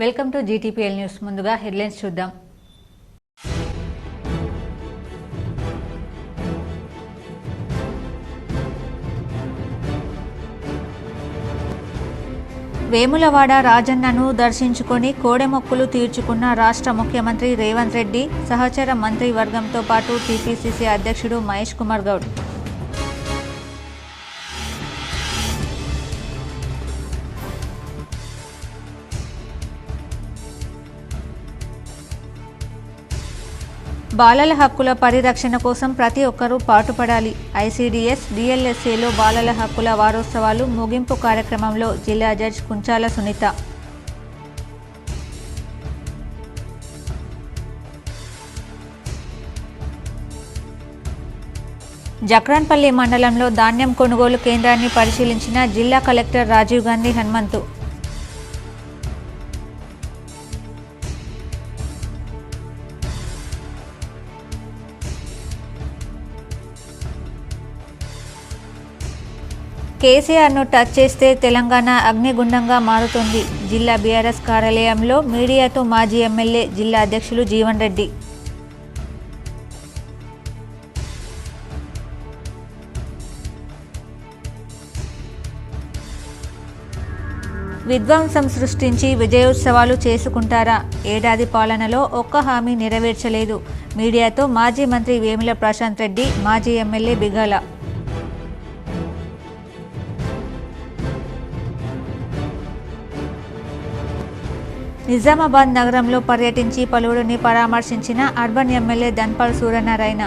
Welcome to GTPL news. ముందుగా headlines చూద్దాం. వేములవాడ రాజన్నను దర్శించుకొని కోడెమొక్కులు తీర్చుకున్న రాష్ట్ర ముఖ్యమంత్రి రేవంత్ రెడ్డి, సహచర మంత్రి వర్గంతో పాటు టీపీసీసీ అధ్యక్షుడు మహేష్ కుమార్ గౌడ్. బాలల హక్కుల పరిరక్షణ కోసం ప్రతి ఒక్కరూ పాటుపడాలి. ఐసీడీఎస్ డిఎల్ఎస్ఏలో బాలల హక్కుల వారోత్సవాలు ముగింపు కార్యక్రమంలో జిల్లా జడ్జి కుంచాల సునీత. జక్రాన్పల్లి మండలంలో ధాన్యం కొనుగోలు కేంద్రాన్ని పరిశీలించిన జిల్లా కలెక్టర్ రాజీవ్ గాంధీ హనుమంతు. కేసీఆర్ను టచ్ చేస్తే తెలంగాణ అగ్నిగుండంగా మారుతుంది. జిల్లా బీఆర్ఎస్ కార్యాలయంలో మీడియాతో మాజీ ఎమ్మెల్యే, జిల్లా అధ్యక్షులు జీవన్ రెడ్డి. విధ్వంసం సృష్టించి విజయోత్సవాలు చేసుకుంటారా? ఏడాది పాలనలో ఒక్క హామీ నెరవేర్చలేదు. మీడియాతో మాజీ మంత్రి వేముల ప్రశాంత్ రెడ్డి, మాజీ ఎమ్మెల్యే బిగాల. నిజామాబాద్ నగరంలో పర్యటించి పలువురిని పరామర్శించిన urban MLA Dhanpal Suryanarayana.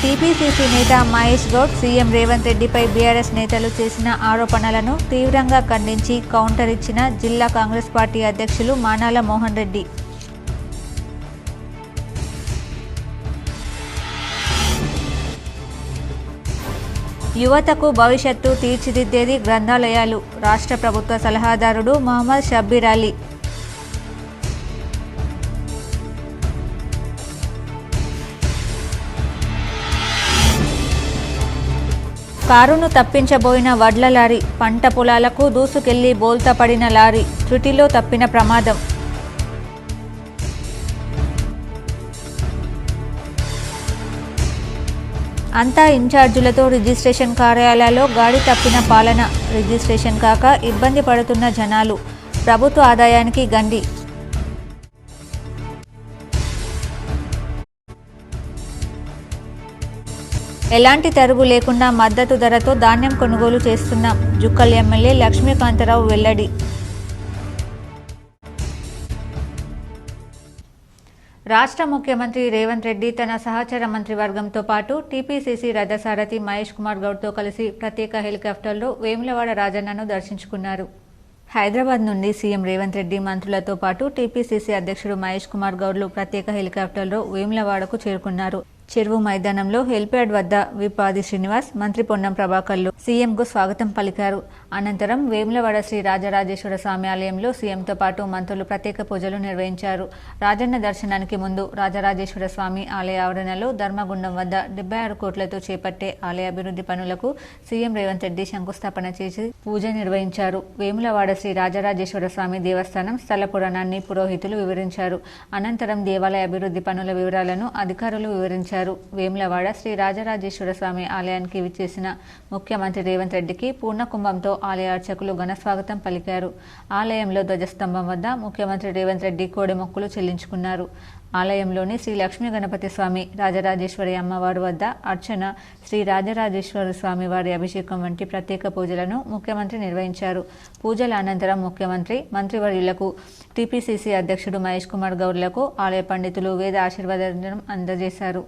TPCC నేత మహేష్ గౌడ్ సీఎం రేవంత్ రెడ్డిపై బీఆర్ఎస్ నేతలు చేసిన ఆరోపణలను తీవ్రంగా ఖండించి కౌంటర్ ఇచ్చిన జిల్లా కాంగ్రెస్ పార్టీ అధ్యక్షులు మానాల మోహన్ రెడ్డి. యువతకు భవిష్యత్తు తీర్చిదిద్దేది గ్రంథాలయాలు. రాష్ట్ర ప్రభుత్వ సలహాదారుడు మహమ్మద్ షబ్బీర్ అలీ. కారును తప్పించబోయిన వడ్ల లారీ, పంట పొలాలకు దూసుకెళ్లి బోల్తా పడిన లారీ, త్రుటిలో తప్పిన ప్రమాదం. అంతా ఇన్ఛార్జీలతో రిజిస్ట్రేషన్ కార్యాలయాల్లో గాడి తప్పిన పాలన. రిజిస్ట్రేషన్ కాక ఇబ్బంది పడుతున్న జనాలు, ప్రభుత్వ ఆదాయానికి గండి. ఎలాంటి తరుగు లేకుండా మద్దతు ధరతో ధాన్యం కొనుగోలు చేస్తున్నాం. జుక్కల్ ఎమ్మెల్యే లక్ష్మీకాంతరావు వెల్లడి. రాష్ట్ర ముఖ్యమంత్రి రేవంత్ రెడ్డి తన సహచర మంత్రివర్గంతో పాటు టీపీసీసీ రథసారథి మహేష్ కుమార్ గౌడ్తో కలిసి ప్రత్యేక హెలికాప్టర్లో వేములవాడ రాజన్నను దర్శించుకున్నారు. హైదరాబాద్ నుండి సీఎం రేవంత్ రెడ్డి, మంత్రులతో పాటు టీపీసీసీ అధ్యక్షుడు మహేష్ కుమార్ గౌడ్లు ప్రత్యేక హెలికాప్టర్లో వేములవాడకు చేరుకున్నారు. చెరువు మైదానంలో హెలిప్యాడ్ వద్ద విప్ ఆది శ్రీనివాస్, మంత్రి పొన్నం ప్రభాకర్లు సీఎంకు స్వాగతం పలికారు. అనంతరం వేములవాడ శ్రీ రాజరాజేశ్వర స్వామి ఆలయంలో సీఎంతో పాటు మంత్రులు ప్రత్యేక పూజలు నిర్వహించారు. రాజన్న దర్శనానికి ముందు రాజరాజేశ్వర స్వామి ఆలయ ఆవరణలో ధర్మగుండం వద్ద 76 కోట్లతో చేపట్టే ఆలయ అభివృద్ధి పనులకు సీఎం రేవంత్ రెడ్డి శంకుస్థాపన చేసి పూజ నిర్వహించారు. వేములవాడ శ్రీ రాజరాజేశ్వర స్వామి దేవస్థానం స్థల పురాణాన్ని పురోహితులు వివరించారు. అనంతరం దేవాలయ అభివృద్ధి పనుల వివరాలను అధికారులు వివరించారు. వేములవాడ శ్రీ రాజరాజేశ్వర స్వామి ఆలయానికి విచ్చేసిన ముఖ్యమంత్రి రేవంత్ రెడ్డికి పూర్ణకుంభంతో ఆలయ అర్చకులు ఘనస్వాగతం పలికారు. ఆలయంలో ధ్వజస్తంభం వద్ద ముఖ్యమంత్రి రేవంత్ రెడ్డి కోడెమొక్కులు చెల్లించుకున్నారు. ఆలయంలోని శ్రీ లక్ష్మీ గణపతి స్వామి, రాజరాజేశ్వరి అమ్మవారి వద్ద అర్చన, శ్రీ రాజరాజేశ్వర స్వామి వారి అభిషేకం వంటి ప్రత్యేక పూజలను ముఖ్యమంత్రి నిర్వహించారు. పూజల అనంతరం ముఖ్యమంత్రి, మంత్రివర్యులకు, టీపీసీసీ అధ్యక్షుడు మహేష్ కుమార్ గౌడ్లకు ఆలయ పండితులు వేద ఆశీర్వాదం అందజేశారు.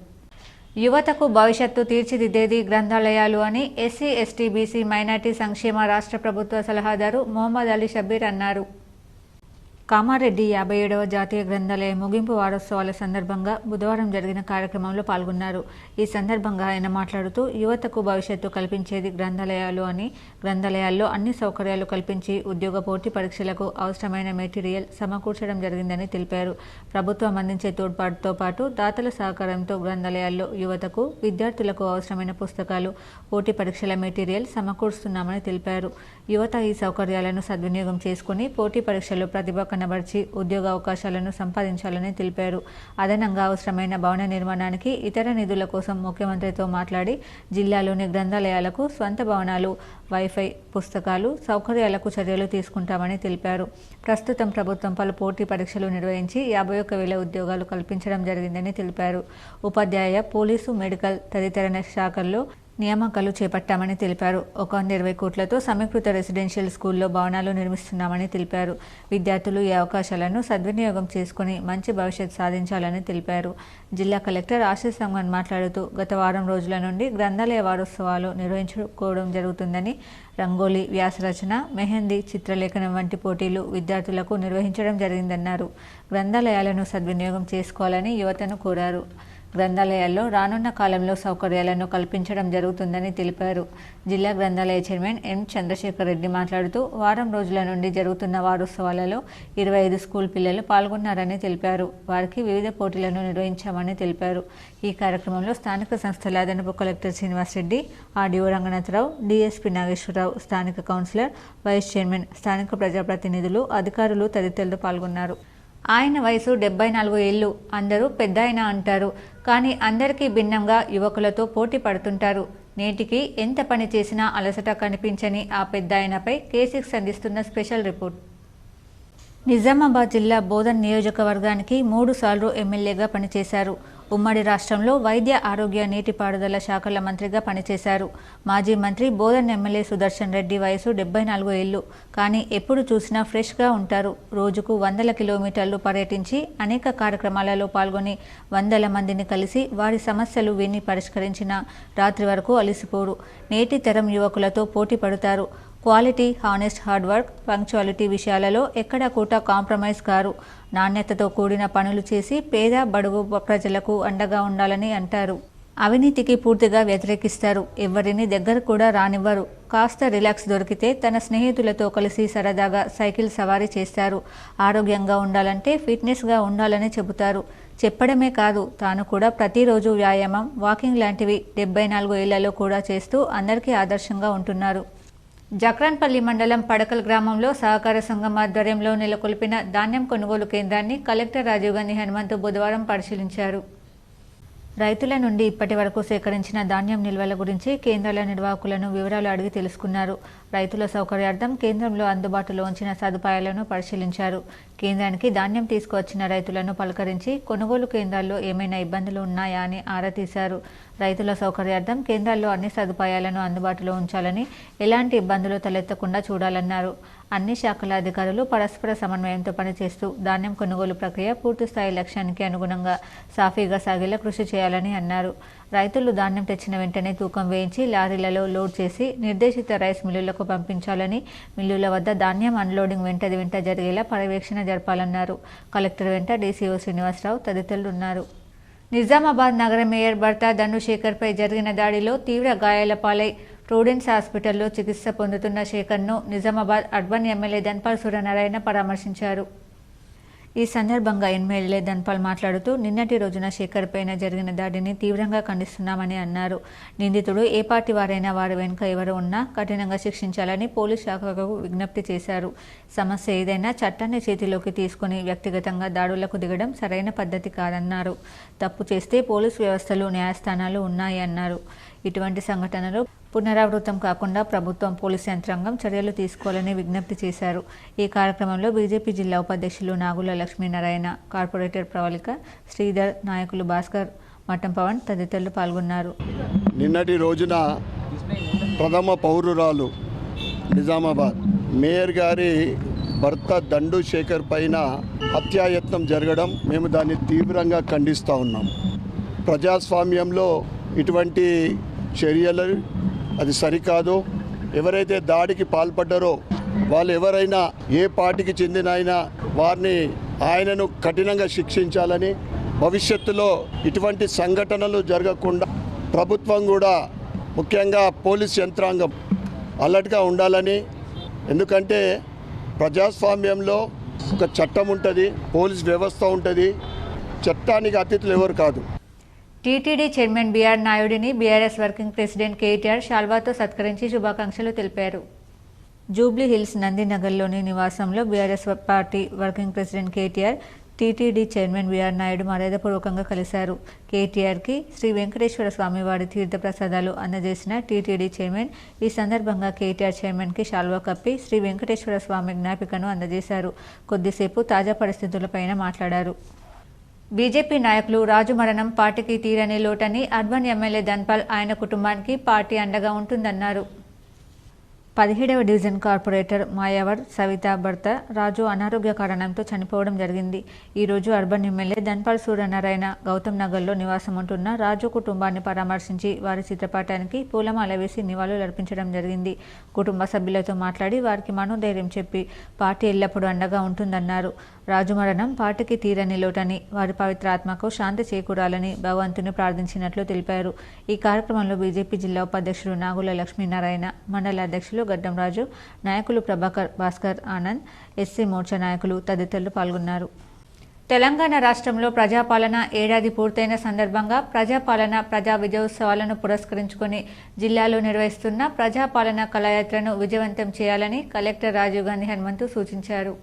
యువతకు భవిష్యత్తు తీర్చిదిద్దేది గ్రంథాలయాలు అని ఎస్సీ, ఎస్టీ, బీసీ, మైనార్టీ సంక్షేమ రాష్ట్ర ప్రభుత్వ సలహాదారు మొహమ్మద్ అలీ షబ్బీర్ అన్నారు. కామారెడ్డి 57వ జాతీయ గ్రంథాలయ ముగింపు వారోత్సవాల సందర్భంగా బుధవారం జరిగిన కార్యక్రమంలో పాల్గొన్నారు. ఈ సందర్భంగా ఆయన మాట్లాడుతూ యువతకు భవిష్యత్తు కల్పించేది గ్రంథాలయాలు అని, గ్రంథాలయాల్లో అన్ని సౌకర్యాలు కల్పించి ఉద్యోగ పోటీ పరీక్షలకు అవసరమైన మెటీరియల్ సమకూర్చడం జరిగిందని తెలిపారు. ప్రభుత్వం అందించే తోడ్పాటుతో పాటు దాతల సహకారంతో గ్రంథాలయాల్లో యువతకు, విద్యార్థులకు అవసరమైన పుస్తకాలు, పోటీ పరీక్షల మెటీరియల్ సమకూరుస్తున్నామని తెలిపారు. యువత ఈ సౌకర్యాలను సద్వినియోగం చేసుకుని పోటీ పరీక్షల్లో ప్రతిభ కనబర్చి ఉద్యోగ అవకాశాలను సంపాదించాలని తెలిపారు. అదనంగా అవసరమైన భవన నిర్మాణానికి ఇతర నిధుల కోసం ముఖ్యమంత్రితో మాట్లాడి జిల్లాలోని గ్రంథాలయాలకు స్వంత భవనాలు, వైఫై, పుస్తకాలు, సౌకర్యాలకు చర్యలు తీసుకుంటామని తెలిపారు. ప్రస్తుతం ప్రభుత్వం పలు పోటీ పరీక్షలు నిర్వహించి 51,000 ఉద్యోగాలు కల్పించడం జరిగిందని తెలిపారు. ఉపాధ్యాయ, పోలీసు, మెడికల్ తదితర శాఖల్లో నియామకాలు చేపట్టామని తెలిపారు. 120 కోట్లతో సమీకృత రెసిడెన్షియల్ స్కూల్లో భవనాలు నిర్మిస్తున్నామని తెలిపారు. విద్యార్థులు ఈ అవకాశాలను సద్వినియోగం చేసుకుని మంచి భవిష్యత్తు సాధించాలని తెలిపారు. జిల్లా కలెక్టర్ ఆశీష్ సంగన్ మాట్లాడుతూ గత వారం రోజుల నుండి గ్రంథాలయ వారోత్సవాలు నిర్వహించుకోవడం జరుగుతుందని, రంగోలీ, వ్యాసరచన, మెహందీ, చిత్రలేఖనం వంటి పోటీలు విద్యార్థులకు నిర్వహించడం జరిగిందన్నారు. గ్రంథాలయాలను సద్వినియోగం చేసుకోవాలని యువతను కోరారు. గ్రంథాలయాల్లో రానున్న కాలంలో సౌకర్యాలను కల్పించడం జరుగుతుందని తెలిపారు. జిల్లా గ్రంథాలయ చైర్మన్ ఎం చంద్రశేఖర్ రెడ్డి మాట్లాడుతూ వారం రోజుల నుండి జరుగుతున్న వారోత్సవాలలో 25 స్కూల్ పిల్లలు పాల్గొన్నారని తెలిపారు. వారికి వివిధ పోటీలను నిర్వహించామని తెలిపారు. ఈ కార్యక్రమంలో స్థానిక సంస్థల అదనపు collector Srinivasa Reddy, RDO Ranganatha Rao, DSP Nageswara Rao, స్థానిక కౌన్సిలర్, వైస్ చైర్మన్, స్థానిక ప్రజాప్రతినిధులు, అధికారులు తదితరులు పాల్గొన్నారు. ఆయన వయసు 74 ఏళ్ళు. అందరూ పెద్దాయన అంటారు, కానీ అందరికీ భిన్నంగా యువకులతో పోటీ పడుతుంటారు. నేటికి ఎంత పని చేసినా అలసట కనిపించని ఆ పెద్దాయనపై K6 అందిస్తున్న స్పెషల్ రిపోర్ట్. నిజామాబాద్ జిల్లా బోధన్ నియోజకవర్గానికి 3 సార్లు ఎమ్మెల్యేగా పనిచేశారు. ఉమ్మడి రాష్ట్రంలో వైద్య, ఆరోగ్య, నీటిపారుదల శాఖల మంత్రిగా పనిచేశారు. మాజీ మంత్రి బోధన్ ఎమ్మెల్యే సుదర్శన్ రెడ్డి వయసు 74 ఏళ్ళు. కానీ ఎప్పుడు చూసినా ఫ్రెష్గా ఉంటారు. రోజుకు 100 కిలోమీటర్లు పర్యటించి అనేక కార్యక్రమాలలో పాల్గొని 100 మందిని కలిసి వారి సమస్యలు విని పరిష్కరించిన రాత్రి వరకు అలసిపోరు. నేటి తరం యువకులతో పోటీ పడతారు. Quality, honest, hard work, punctuality విషయాలలో ఎక్కడా కూడా కాంప్రమైజ్ కారు. నాణ్యతతో కూడిన పనులు చేసి పేద, బడుగు ప్రజలకు అండగా ఉండాలని అంటారు. అవినీతికి పూర్తిగా వ్యతిరేకిస్తారు. ఎవరిని దగ్గర కూడా రానివ్వరు. కాస్త రిలాక్స్ దొరికితే తన స్నేహితులతో కలిసి సరదాగా సైకిల్ సవారీ చేస్తారు. ఆరోగ్యంగా ఉండాలంటే ఫిట్నెస్గా ఉండాలని చెబుతారు. చెప్పడమే కాదు, తాను కూడా ప్రతిరోజు వ్యాయామం, వాకింగ్ లాంటివి 74 ఏళ్లలో కూడా చేస్తూ అందరికీ ఆదర్శంగా ఉంటున్నారు. జక్రాన్పల్లి మండలం పడకల్ గ్రామంలో సహకార సంఘం ఆధ్వర్యంలో నెలకొల్పిన ధాన్యం కొనుగోలు కేంద్రాన్ని కలెక్టర్ రాజీవ్ గాంధీ హనుమంతు బుధవారం పరిశీలించారు. రైతుల నుండి ఇప్పటి వరకు సేకరించిన ధాన్యం నిల్వల గురించి కేంద్రాల నిర్వాహకులను వివరాలు అడిగి తెలుసుకున్నారు. రైతుల సౌకర్యార్థం కేంద్రంలో అందుబాటులో ఉంచిన సదుపాయాలను పరిశీలించారు. కేంద్రానికి ధాన్యం తీసుకువచ్చిన రైతులను పలకరించి కొనుగోలు కేంద్రాల్లో ఏమైనా ఇబ్బందులు ఉన్నాయా అని ఆరా తీశారు. రైతుల సౌకర్యార్థం కేంద్రాల్లో అన్ని సదుపాయాలను అందుబాటులో ఉంచాలని, ఎలాంటి ఇబ్బందులు తలెత్తకుండా చూడాలన్నారు. అన్ని శాఖల అధికారులు పరస్పర సమన్వయంతో పనిచేస్తూ ధాన్యం కొనుగోలు ప్రక్రియ పూర్తిస్థాయి లక్ష్యానికి అనుగుణంగా సాఫీగా సాగేలా కృషి చేయాలని అన్నారు. రైతులు ధాన్యం తెచ్చిన వెంటనే తూకం వేయించి లారీలలో లోడ్ చేసి నిర్దేశిత రైస్ మిల్లులకు పంపించాలని, మిల్లుల వద్ద ధాన్యం అన్లోడింగ్ వెంట జరిగేలా పర్యవేక్షణ జరపాలన్నారు. కలెక్టర్ వెంట డీసీఓ శ్రీనివాసరావు తదితరులు ఉన్నారు. నిజామాబాద్ నగర మేయర్ భర్త ధనుశేఖర్పై జరిగిన దాడిలో తీవ్ర గాయాల పాలై ప్రోడెన్స్ హాస్పిటల్లో చికిత్స పొందుతున్న శేఖర్ను నిజామాబాద్ అర్బన్ ఎమ్మెల్యే ధన్పాల్ సూర్యనారాయణ పరామర్శించారు. ఈ సందర్భంగా ఎమ్మెల్యే ధన్పాల్ మాట్లాడుతూ నిన్నటి రోజున శేఖర్ పైన జరిగిన దాడిని తీవ్రంగా ఖండిస్తున్నామని అన్నారు. నిందితుడు ఏ పార్టీ వారైనా వారి వెనుక ఎవరు ఉన్నా కఠినంగా శిక్షించాలని పోలీస్ శాఖకు విజ్ఞప్తి చేశారు. సమస్య ఏదైనా చట్టాన్ని చేతిలోకి తీసుకుని వ్యక్తిగతంగా దాడులకు దిగడం సరైన పద్ధతి కాదన్నారు. తప్పు చేస్తే పోలీసు వ్యవస్థలు, న్యాయస్థానాలు ఉన్నాయి అన్నారు. ఇటువంటి సంఘటనలు పునరావృతం కాకుండా ప్రభుత్వం, పోలీసు యంత్రాంగం చర్యలు తీసుకోవాలని విజ్ఞప్తి చేశారు. ఈ కార్యక్రమంలో బీజేపీ జిల్లా ఉపాధ్యక్షులు నాగుల లక్ష్మీనారాయణ, కార్పొరేటర్ ప్రవళిక, శ్రీధర్, నాయకులు భాస్కర్, మఠం పవన్ తదితరులు పాల్గొన్నారు. నిన్నటి రోజున ప్రథమ పౌరురాలు నిజామాబాద్ మేయర్ గారి భర్త దండు శేఖర్ పైన హత్యాయత్నం జరగడం మేము దాన్ని తీవ్రంగా ఖండిస్తూ ఉన్నాం. ప్రజాస్వామ్యంలో ఇటువంటి చర్యలు అది సరికాదు. ఎవరైతే దాడికి పాల్పడ్డారో వాళ్ళు ఎవరైనా ఏ పార్టీకి చెందిన అయినా వారిని ఆయనను కఠినంగా శిక్షించాలని, భవిష్యత్తులో ఇటువంటి సంఘటనలు జరగకుండా ప్రభుత్వం కూడా ముఖ్యంగా పోలీస్ యంత్రాంగం అలర్ట్గా ఉండాలని. ఎందుకంటే ప్రజాస్వామ్యంలో ఒక చట్టం ఉంటుంది, పోలీస్ వ్యవస్థ ఉంటుంది, చట్టానికి అతిథులు ఎవరు కాదు. టీటీడీ చైర్మన్ బీఆర్ నాయుడిని బీఆర్ఎస్ వర్కింగ్ ప్రెసిడెంట్ కేటీఆర్ శాల్వాతో సత్కరించి శుభాకాంక్షలు తెలిపారు. జూబ్లీ హిల్స్ నందినగర్లోని నివాసంలో BRS party working president KTR TTD chairman BR Naidu మర్యాదపూర్వకంగా కలిశారు. కేటీఆర్కి శ్రీ వెంకటేశ్వర స్వామివారి తీర్థప్రసాదాలు అందజేసిన టీటీడీ చైర్మన్ ఈ సందర్భంగా కేటీఆర్ చైర్మన్కి శాల్వా కప్పి శ్రీ వెంకటేశ్వర స్వామి జ్ఞాపికను అందజేశారు. కొద్దిసేపు తాజా పరిస్థితులపైన మాట్లాడారు. బీజేపీ నాయకులు రాజు మరణం పార్టీకి తీరని లోటని అర్బన్ ఎమ్మెల్యే ధన్పాల్ ఆయన కుటుంబానికి పార్టీ అండగా ఉంటుందన్నారు. 17వ డివిజన్ కార్పొరేటర్ మాయావర్ సవిత భర్త రాజు అనారోగ్య కారణంతో చనిపోవడం జరిగింది. ఈరోజు అర్బన్ ఎమ్మెల్యే ధన్పాల్ సూర్యనారాయణ గౌతమ్ నగర్లో నివాసం ఉంటున్న రాజు కుటుంబాన్ని పరామర్శించి వారి చిత్రపటానికి పూలమాల వేసి నివాళులు అర్పించడం జరిగింది. కుటుంబ సభ్యులతో మాట్లాడి వారికి మనోధైర్యం చెప్పి పార్టీ ఎల్లప్పుడూ అండగా ఉంటుందన్నారు. రాజు మరణం పార్టీకి తీరని లోటని, వారి పవిత్ర ఆత్మకు శాంతి చేకూరాలని భగవంతుని ప్రార్థించినట్లు తెలిపారు. ఈ కార్యక్రమంలో బీజేపీ జిల్లా ఉపాధ్యక్షుడు నాగుల లక్ష్మీనారాయణ, మండల అధ్యక్షులు గడ్డం రాజు, నాయకులు ప్రభాకర్, భాస్కర్, ఆనంద్, ఎస్సీ మోర్చా నాయకులు తదితరులు పాల్గొన్నారు. తెలంగాణ రాష్ట్రంలో ప్రజాపాలన ఏడాది పూర్తయిన సందర్భంగా ప్రజాపాలన ప్రజా విజయోత్సవాలను పురస్కరించుకొని జిల్లాలో నిర్వహిస్తున్న ప్రజాపాలన కళాయాత్రను విజయవంతం చేయాలని కలెక్టర్ రాజీవ్ గాంధీ హనుమంతు సూచించారు.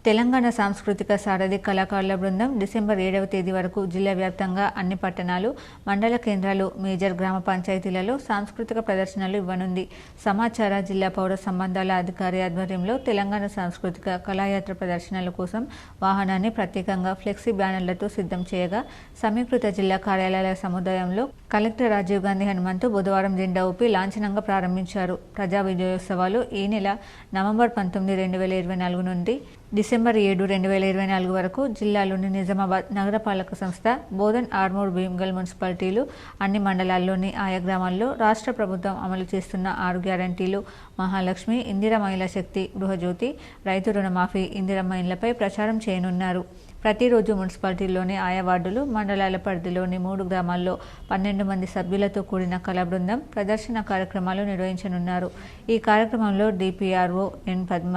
తెలంగాణ సాంస్కృతిక సారథి కళాకారుల బృందం డిసెంబర్ 7వ తేదీ వరకు జిల్లా వ్యాప్తంగా అన్ని పట్టణాలు, మండల కేంద్రాలు, మేజర్ గ్రామ పంచాయతీలలో సాంస్కృతిక ప్రదర్శనలు ఇవ్వనుంది. సమాచార జిల్లా పౌర సంబంధాల అధికారి ఆధ్వర్యంలో తెలంగాణ సాంస్కృతిక కళాయాత్ర ప్రదర్శనల కోసం వాహనాన్ని ప్రత్యేకంగా ఫ్లెక్సీ బ్యానర్లతో సిద్ధం చేయగా సమీకృత జిల్లా కార్యాలయాల సముదాయంలో కలెక్టర్ రాజీవ్ గాంధీ హనుమంతు బుధవారం జెండా ఊపి లాంఛనంగా ప్రారంభించారు. ప్రజా విజయోత్సవాలు ఈ నెల నవంబర్ 19, 2024 నుండి డిసెంబర్ 7, 2024 వరకు జిల్లాలోని నిజామాబాద్ నగరపాలక సంస్థ, బోధన్, ఆర్మూర్, భీమ్గల్ మున్సిపాలిటీలు, అన్ని మండలాల్లోని ఆయా గ్రామాల్లో రాష్ట్ర ప్రభుత్వం అమలు చేస్తున్న 6 గ్యారంటీలు, మహాలక్ష్మి, ఇందిరా మహిళా శక్తి, గృహజ్యోతి, రైతు రుణమాఫీ, ఇందిరమ్మ ఇండ్లపై ప్రచారం చేయనున్నారు. ప్రతిరోజు మున్సిపాలిటీలోని ఆయా వార్డులు, మండలాల పరిధిలోని 3 గ్రామాల్లో 12 మంది సభ్యులతో కూడిన కళా బృందం ప్రదర్శన కార్యక్రమాలు నిర్వహించనున్నారు. ఈ కార్యక్రమంలో డిపిఆర్ఓ ఎన్ పద్మ,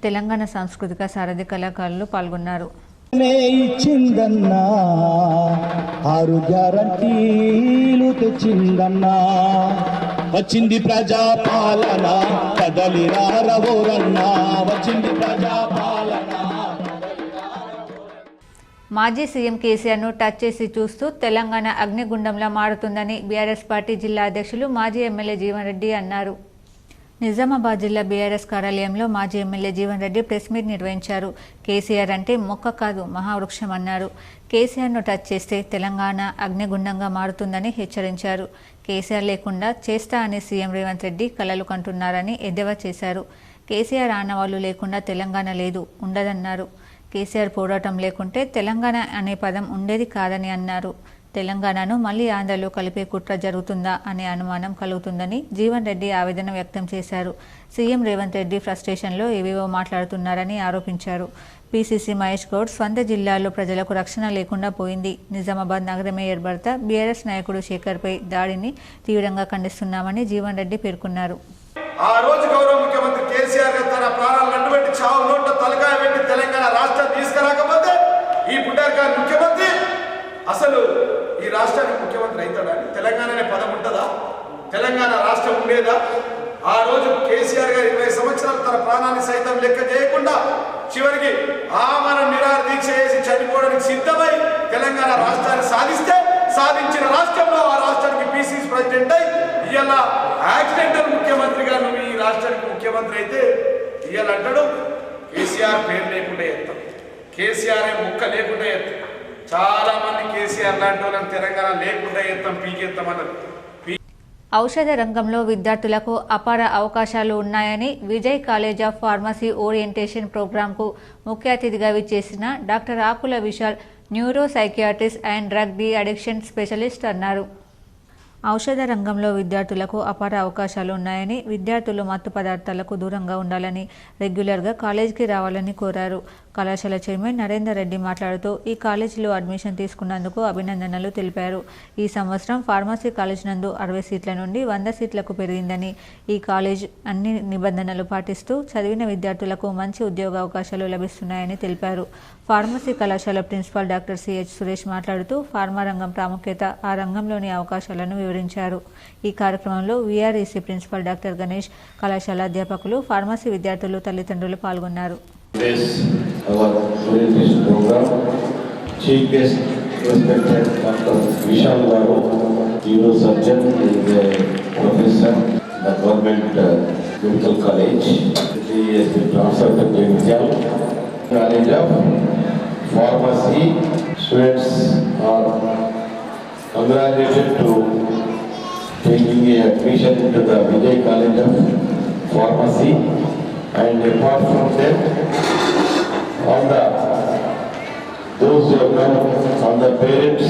తెలంగాణ సాంస్కృతిక సారథి కళాకారులు పాల్గొన్నారు. వచ్చింది ప్రజాపాలన కదలి రారవోరన్నా, వచ్చింది ప్రజాపాలన. మాజీ సీఎం కేసీఆర్ను టచ్ చేసి చూస్తూ తెలంగాణ అగ్నిగుండంలా మారుతుందని బీఆర్ఎస్ పార్టీ జిల్లా అధ్యక్షులు మాజీ ఎమ్మెల్యే జీవన్ రెడ్డి అన్నారు. నిజామాబాద్ జిల్లా బీఆర్ఎస్ కార్యాలయంలో మాజీ MLA Jeevan Reddy press meet నిర్వహించారు. కేసీఆర్ అంటే మొక్క కాదు, మహావృక్షం అన్నారు. కేసీఆర్ను టచ్ చేస్తే తెలంగాణ అగ్నిగుండంగా మారుతుందని హెచ్చరించారు. కేసీఆర్ లేకుండా చేస్తా అని సీఎం రేవంత్ రెడ్డి కలలు కంటున్నారని ఎద్దేవా చేశారు. కేసీఆర్ ఆనవాళ్లు లేకుండా తెలంగాణ లేదు, ఉండదన్నారు. కేసీఆర్ పోరాటం లేకుంటే తెలంగాణ అనే పదం ఉండేది కాదని అన్నారు. తెలంగాణను మళ్లీ ఆంధ్రలో కలిపే కుట్ర జరుగుతుందా అనే అనుమానం కలుగుతుందని జీవన్ రెడ్డి ఆవేదన వ్యక్తం చేశారు. సీఎం రేవంత్ రెడ్డి ఫ్రస్ట్రేషన్లో ఏవేవో మాట్లాడుతున్నారని ఆరోపించారు. పీసీసీ మహేష్ గౌడ్ స్వంత జిల్లాలో ప్రజలకు రక్షణ లేకుండా పోయింది. నిజామాబాద్ నగర మేయర్ భర్త బీఆర్ఎస్ నాయకుడు శేఖర్పై దాడిని తీవ్రంగా ఖండిస్తున్నామని జీవన్ రెడ్డి పేర్కొన్నారు. ఆ రోజు గౌరవ ముఖ్యమంత్రి కేసీఆర్ గారు తన ప్రాణాలను అడ్డుపెట్టి చావు నోట్లో తలకాయ పెట్టి తెలంగాణ రాష్ట్రాన్ని తీసుకురాకపోతే ఈ పుట్టారు ముఖ్యమంత్రి అసలు ఈ రాష్ట్రానికి ముఖ్యమంత్రి అవుతాడా? తెలంగాణ అనే పదం ఉంటుందా? తెలంగాణ రాష్ట్రం ఉండేదా? ఆ రోజు కేసీఆర్ గారు 20 సంవత్సరాలు తన ప్రాణాన్ని సైతం లెక్క చేయకుండా చివరికి ఆమరణ నిరాహార దీక్ష చేసి చనిపోవడానికి సిద్ధమై తెలంగాణ రాష్ట్రాన్ని సాధించిన రాష్ట్రంలో ఆ రాష్ట్రానికి పీసీసీ ప్రెసిడెంట్ అయి ఇవాళ యాక్సిడెంటల్ ముఖ్యమంత్రిగా నువ్వు ఈ రాష్ట్రానికి ముఖ్యమంత్రి అయితే ఇవాళ అంటాడు కేసీఆర్ పేరు లేకుండా ఎత్తాం, కేసీఆర్ ముక్క లేకుండా ఎత్తాం. చాలా మంది కేసీఆర్ లాంటి వాళ్ళని తెలంగాణ లేకుండా ఎత్తాం, పీకెత్తామన్నారు. ఔషధ రంగంలో విద్యార్థులకు అపార అవకాశాలు ఉన్నాయని Vijay college of pharmacy orientation ప్రోగ్రాంకు ముఖ్య అతిథిగా విచ్చేసిన doctor Akula Vishal, neuro psychiatrist and drug de addiction specialist అన్నారు. ఔషధ రంగంలో విద్యార్థులకు అపార అవకాశాలు ఉన్నాయని, విద్యార్థులు మత్తు పదార్థాలకు దూరంగా ఉండాలని, రెగ్యులర్గా కాలేజీకి రావాలని కోరారు. కళాశాల చైర్మన్ నరేందర్ రెడ్డి మాట్లాడుతూ ఈ కాలేజీలో అడ్మిషన్ తీసుకున్నందుకు అభినందనలు తెలిపారు. ఈ సంవత్సరం ఫార్మసీ కాలేజ్ నందు 60 సీట్ల నుండి 100 సీట్లకు పెరిగిందని, ఈ కాలేజ్ అన్ని నిబంధనలు పాటిస్తూ చదివిన విద్యార్థులకు మంచి ఉద్యోగ అవకాశాలు లభిస్తున్నాయని తెలిపారు. ఫార్మసీ కళాశాల ప్రిన్సిపాల్ డాక్టర్ సిహెచ్ సురేష్ మాట్లాడుతూ ఫార్మా రంగం ప్రాముఖ్యత, ఆ రంగంలోని అవకాశాలను వివరించారు. ఈ కార్యక్రమంలో వీఆర్ఈసీ ప్రిన్సిపాల్ డాక్టర్ గణేష్, కళాశాల అధ్యాపకులు, ఫార్మసీ విద్యార్థులు, తల్లిదండ్రులు పాల్గొన్నారు. Our today's program, Chief Guest, respected Dr. Vishal Garu, neurosurgeon, is a professor at the Government Medical College. He has been transferred to Clinical College of Pharmacy. Students are congratulated to taking a admission into the Vijay College of Pharmacy, and apart from that, all those who have come, all the parents.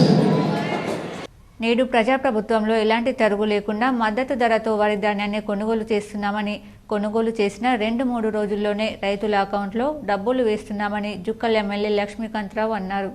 నేడు ప్రజాప్రభుత్వంలో ఎలాంటి తరుగు లేకుండా మద్దతు ధరతో వరి ధాన్యాన్ని కొనుగోలు చేస్తున్నామని, కొనుగోలు చేసిన 2-3 రోజుల్లోనే రైతుల అకౌంట్లో డబ్బులు వేస్తున్నామని జుక్కల్ ఎమ్మెల్యే లక్ష్మీకాంతరావు అన్నారు.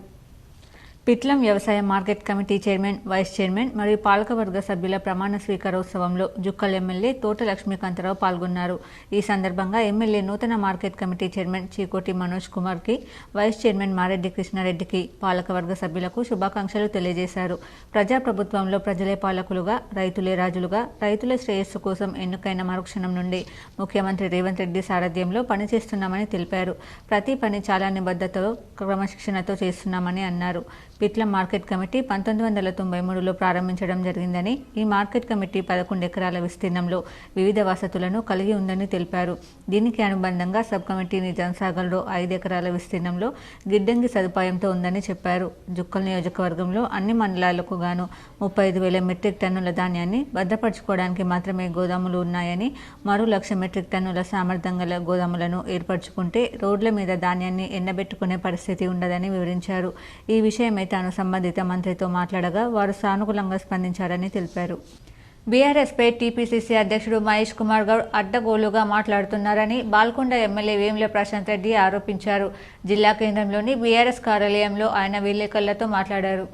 పిట్లం వ్యవసాయ market committee chairman, vice chairman మరియు పాలకవర్గ సభ్యుల ప్రమాణ స్వీకారోత్సవంలో జుక్కల్ ఎమ్మెల్యే తోట లక్ష్మీకాంతరావు పాల్గొన్నారు. ఈ సందర్భంగా ఎమ్మెల్యే నూతన market committee chairman Chikoti Manoj కుమార్కి, వైస్ చైర్మన్ మారెడ్డి కృష్ణారెడ్డికి, పాలకవర్గ సభ్యులకు శుభాకాంక్షలు తెలియజేశారు. ప్రజాప్రభుత్వంలో ప్రజలే పాలకులుగా, రైతులే రాజులుగా, రైతుల శ్రేయస్సు కోసం ఎన్నికైన మరుక్షణం నుండి ముఖ్యమంత్రి రేవంత్ రెడ్డి సారథ్యంలో పనిచేస్తున్నామని తెలిపారు. ప్రతి పని చాలా నిబద్ధతతో, క్రమశిక్షణతో చేస్తున్నామని అన్నారు. పిట్లం మార్కెట్ కమిటీ 1993లో ప్రారంభించడం జరిగిందని, ఈ మార్కెట్ కమిటీ 11 ఎకరాల విస్తీర్ణంలో వివిధ వసతులను కలిగి ఉందని తెలిపారు. దీనికి అనుబంధంగా సబ్ కమిటీ నిజాంసాగర్లో 5 ఎకరాల విస్తీర్ణంలో గిడ్డంగి సదుపాయంతో ఉందని చెప్పారు. జుక్కల్ నియోజకవర్గంలో అన్ని మండలాలకు గాను 35,000 మెట్రిక్ టన్నుల ధాన్యాన్ని భద్రపరచుకోవడానికి మాత్రమే గోదాములు ఉన్నాయని, మరో 1,00,000 మెట్రిక్ టన్నుల సామర్థ్యం గల గోదాములను ఏర్పరచుకుంటే రోడ్ల మీద ధాన్యాన్ని ఎండబెట్టుకునే పరిస్థితి ఉండదని వివరించారు. ఈ విషయమై తాను సంబంధిత మంత్రితో మాట్లాడగా వారు సానుకూలంగా స్పందించారని తెలిపారు. బీఆర్ఎస్పై టీపీసీసీ అధ్యక్షుడు మహేష్ కుమార్ గౌడ్ అడ్డగోలుగా మాట్లాడుతున్నారని బాల్కొండ ఎమ్మెల్యే వేముల ప్రశాంత్ రెడ్డి ఆరోపించారు. జిల్లా కేంద్రంలోని బీఆర్ఎస్ కార్యాలయంలో ఆయన విలేకరులతో మాట్లాడారు.